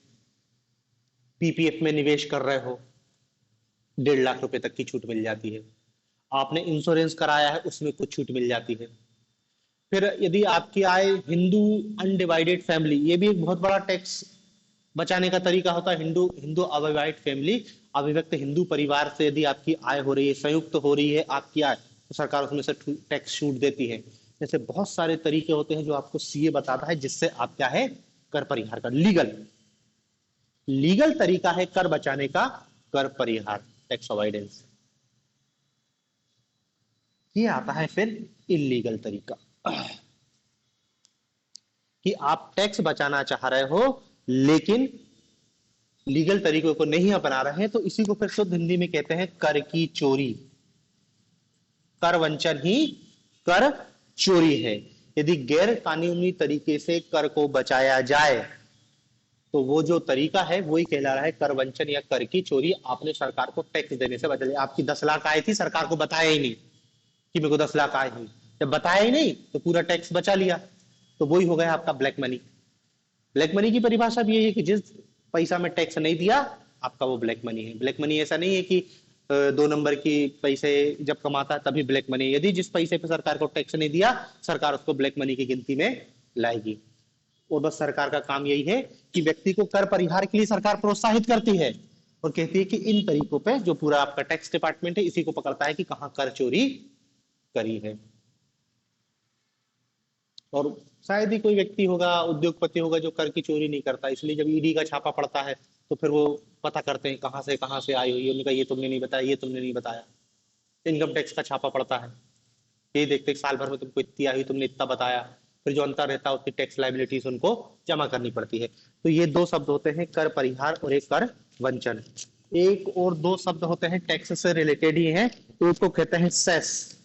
Speaker 1: पीपीएफ में निवेश कर रहे हो, 1.5 लाख रुपए तक की छूट मिल जाती है। आपने इंश्योरेंस कराया है, उसमें कुछ छूट मिल जाती है। फिर यदि आपकी आय हिंदू अनडिवाइडेड फैमिली, ये भी एक बहुत बड़ा टैक्स बचाने का तरीका होता है। हिंदू हिंदू अविवाहित फैमिली, अविभक्त हिंदू परिवार से यदि आपकी आय हो रही है, संयुक्त हो रही है आपकी आय, तो सरकार उसमें से टैक्स छूट देती है। जैसे बहुत सारे तरीके होते हैं जो आपको सीए बताता है, जिससे आप क्या है, कर परिहार का लीगल लीगल तरीका है कर बचाने का, कर परिहार, टैक्स अवॉइडेंस। ये आता है फिर इलीगल तरीका, कि आप टैक्स बचाना चाह रहे हो लेकिन लीगल तरीकों को नहीं अपना रहे हैं, तो इसी को फिर शुद्ध हिंदी में कहते हैं कर की चोरी। कर वंचन ही कर चोरी है। यदि गैर कानूनी तरीके से कर को बचाया जाए तो वो जो तरीका है वही कहला रहा है कर वंचन या कर की चोरी। आपने सरकार को टैक्स देने से बचा लिया। आपकी 10 लाख आई थी, सरकार को बताया ही नहीं कि मेरे को 10 लाख आए हैं, जब बताया ही नहीं तो पूरा टैक्स बचा लिया, तो वही हो गया आपका ब्लैक मनी। ब्लैक मनी की परिभाषा भी यही है कि जिस पैसा में टैक्स नहीं दिया, आपका वो ब्लैक मनी है। ब्लैक मनी ऐसा नहीं है कि 2 नंबर की पैसे जब कमाता है तभी ब्लैक मनी। यदि जिस पैसे पे सरकार को टैक्स नहीं दिया, सरकार उसको ब्लैक मनी की गिनती में लाएगी। और बस सरकार का काम यही है कि व्यक्ति को कर परिहार के लिए सरकार प्रोत्साहित करती है और कहती है कि इन तरीकों पे, जो पूरा आपका टैक्स डिपार्टमेंट है इसी को पकड़ता है कि कहां कर चोरी करी है। और शायद ही कोई व्यक्ति होगा, उद्योगपति होगा, जो कर की चोरी नहीं करता। इसलिए जब ईडी का छापा पड़ता है तो फिर वो पता करते हैं कहां से आई हुई है। उन्होंने कहा ये तुमने नहीं बताया, ये तुमने नहीं बताया। इनकम टैक्स का छापा पड़ता है, ये देखते साल भर में तुमको इतनी आई, तुमने इतना बताया। फिर जो अंतर रहता है उसकी टैक्स लाइबिलिटीज उनको जमा करनी पड़ती है। तो ये दो शब्द होते हैं, कर परिहार और एक कर वंचन। एक और दो शब्द होते हैं टैक्स से रिलेटेड ही हैं, एक को कहते हैं सेस,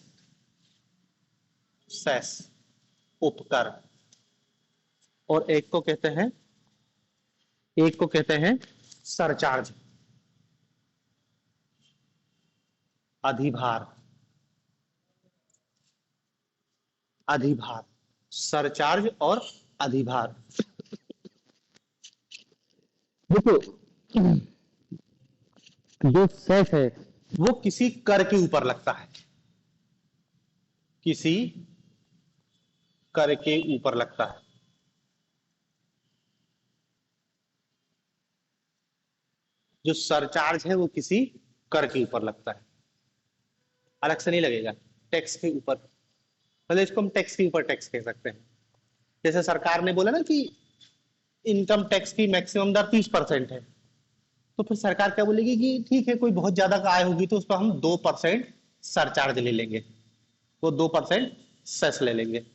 Speaker 1: सेस उपकर, और एक को कहते हैं सरचार्ज, अधिभार, अधिभार, सरचार्ज और अधिभार। देखो जो सेस है वो किसी कर के ऊपर लगता है, किसी कर के ऊपर लगता है। जो सरचार्ज है वो किसी कर के ऊपर लगता है, अलग से नहीं लगेगा, टैक्स के ऊपर। मतलब इसको हम टैक्स के ऊपर टैक्स कह सकते हैं। जैसे सरकार ने बोला ना कि इनकम टैक्स की मैक्सिमम दर 30% है, तो फिर सरकार क्या बोलेगी कि ठीक है, कोई बहुत ज्यादा का आय होगी तो उस पर हम 2% सरचार्ज ले लेंगे, वो 2% सेस ले लेंगे।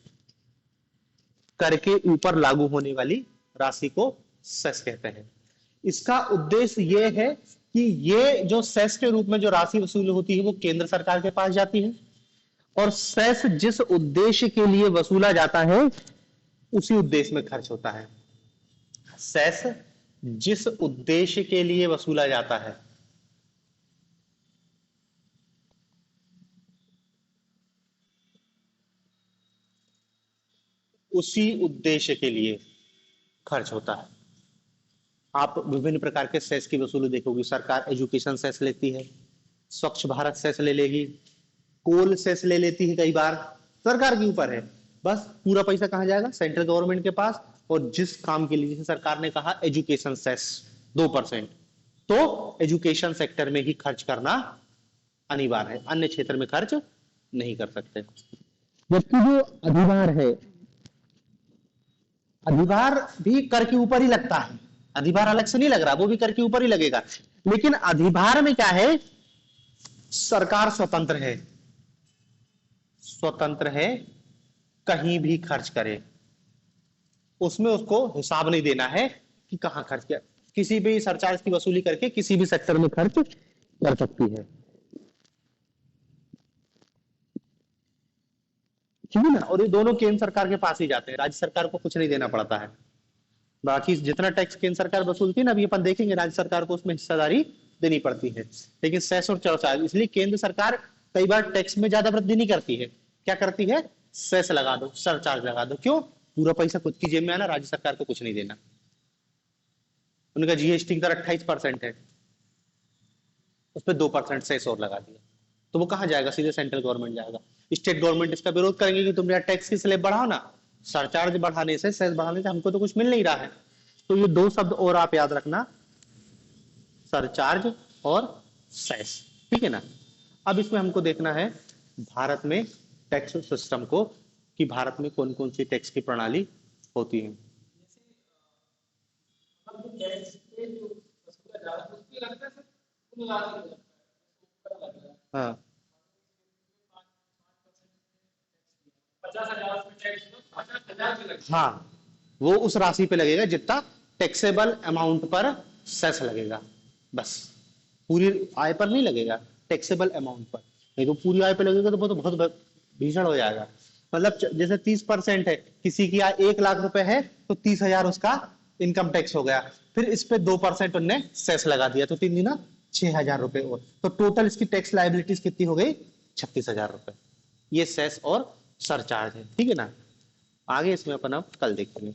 Speaker 1: कर के ऊपर लागू होने वाली राशि को सेस कहते हैं। इसका उद्देश्य यह है कि ये जो सेस के रूप में जो राशि वसूल होती है वो केंद्र सरकार के पास जाती है, और सेस जिस उद्देश्य के लिए वसूला जाता है उसी उद्देश्य में खर्च होता है। सेस जिस उद्देश्य के लिए वसूला जाता है उसी उद्देश्य के लिए खर्च होता है। आप विभिन्न प्रकार के सेस की वसूली देखोगे। सरकार एजुकेशन सेस लेती है, स्वच्छ भारत सेस ले लेगी, कोल सेस ले लेती है, कई बार सरकार के ऊपर है। बस पूरा पैसा कहां जाएगा? सेंट्रल गवर्नमेंट के पास। और जिस काम के लिए, जैसे सरकार ने कहा एजुकेशन सेस 2%, तो एजुकेशन सेक्टर में ही खर्च करना अनिवार्य है, अन्य क्षेत्र में खर्च नहीं कर सकते। जबकि जो अधिभार है, अधिभार भी कर के ऊपर ही लगता है, अधिभार अलग से नहीं लग रहा, वो भी कर के ऊपर ही लगेगा। लेकिन अधिभार में क्या है? सरकार स्वतंत्र है, स्वतंत्र है, कहीं भी खर्च करे, उसमें उसको हिसाब नहीं देना है कि कहां खर्च किया। किसी भी सरचार्ज की वसूली करके किसी भी सेक्टर में खर्च कर सकती है, ठीक है ना। और ये दोनों केंद्र सरकार के पास ही जाते हैं, राज्य सरकार को कुछ नहीं देना पड़ता है। बाकी जितना टैक्स केंद्र सरकार वसूलती है ना, अभी अपन देखेंगे, राज्य सरकार को उसमें हिस्सेदारी देनी पड़ती है। लेकिन सेस और सरचार्ज, इसलिए केंद्र सरकार कई बार टैक्स में ज्यादा वृद्धि नहीं करती है। क्या करती है? सेस लगा दो, सरचार्ज लगा दो। क्यों? पूरा पैसा खुद की जेब में आना, राज्य सरकार को कुछ नहीं देना। उनका जीएसटी की दर 28% है, उस पर 2% सेस और लगा दिया, तो वो कहां जाएगा? सीधे सेंट्रल गवर्नमेंट जाएगा। स्टेट गवर्नमेंट इसका विरोध करेंगे कि तुम यार टैक्स की स्लैब बढ़ाओ ना, सरचार्ज बढ़ाने से, सेस बढ़ाने से हमको तो कुछ मिल नहीं रहा है। तो ये दो शब्द और आप याद रखना, सरचार्ज और सेस, ठीक है ना। अब इसमें हमको देखना है भारत में टैक्स सिस्टम को, कि भारत में कौन कौन सी टैक्स की प्रणाली होती है। हाँ, हाँ, वो उस राशि पे लगेगा जितना टैक्सेबल अमाउंट पर सेस लगेगा, बस। पूरी आय पर नहीं लगेगा, टैक्सेबल अमाउंट पर। नहीं तो पूरी आय पे लगेगा तो वो तो बहुत भीषण हो जाएगा। मतलब जैसे 30% है, किसी की आय 1 लाख रुपए है तो 30,000 उसका इनकम टैक्स हो गया। फिर इस पे 2% उनने सेस लगा दिया, तो 3 गुना 6,000 रुपए और, तो टोटल इसकी टैक्स लाइबिलिटीज कितनी हो गई? 36,000 रुपए। ये सेस और सरचार्ज है, ठीक है ना। आगे इसमें अपन अब कल देखेंगे।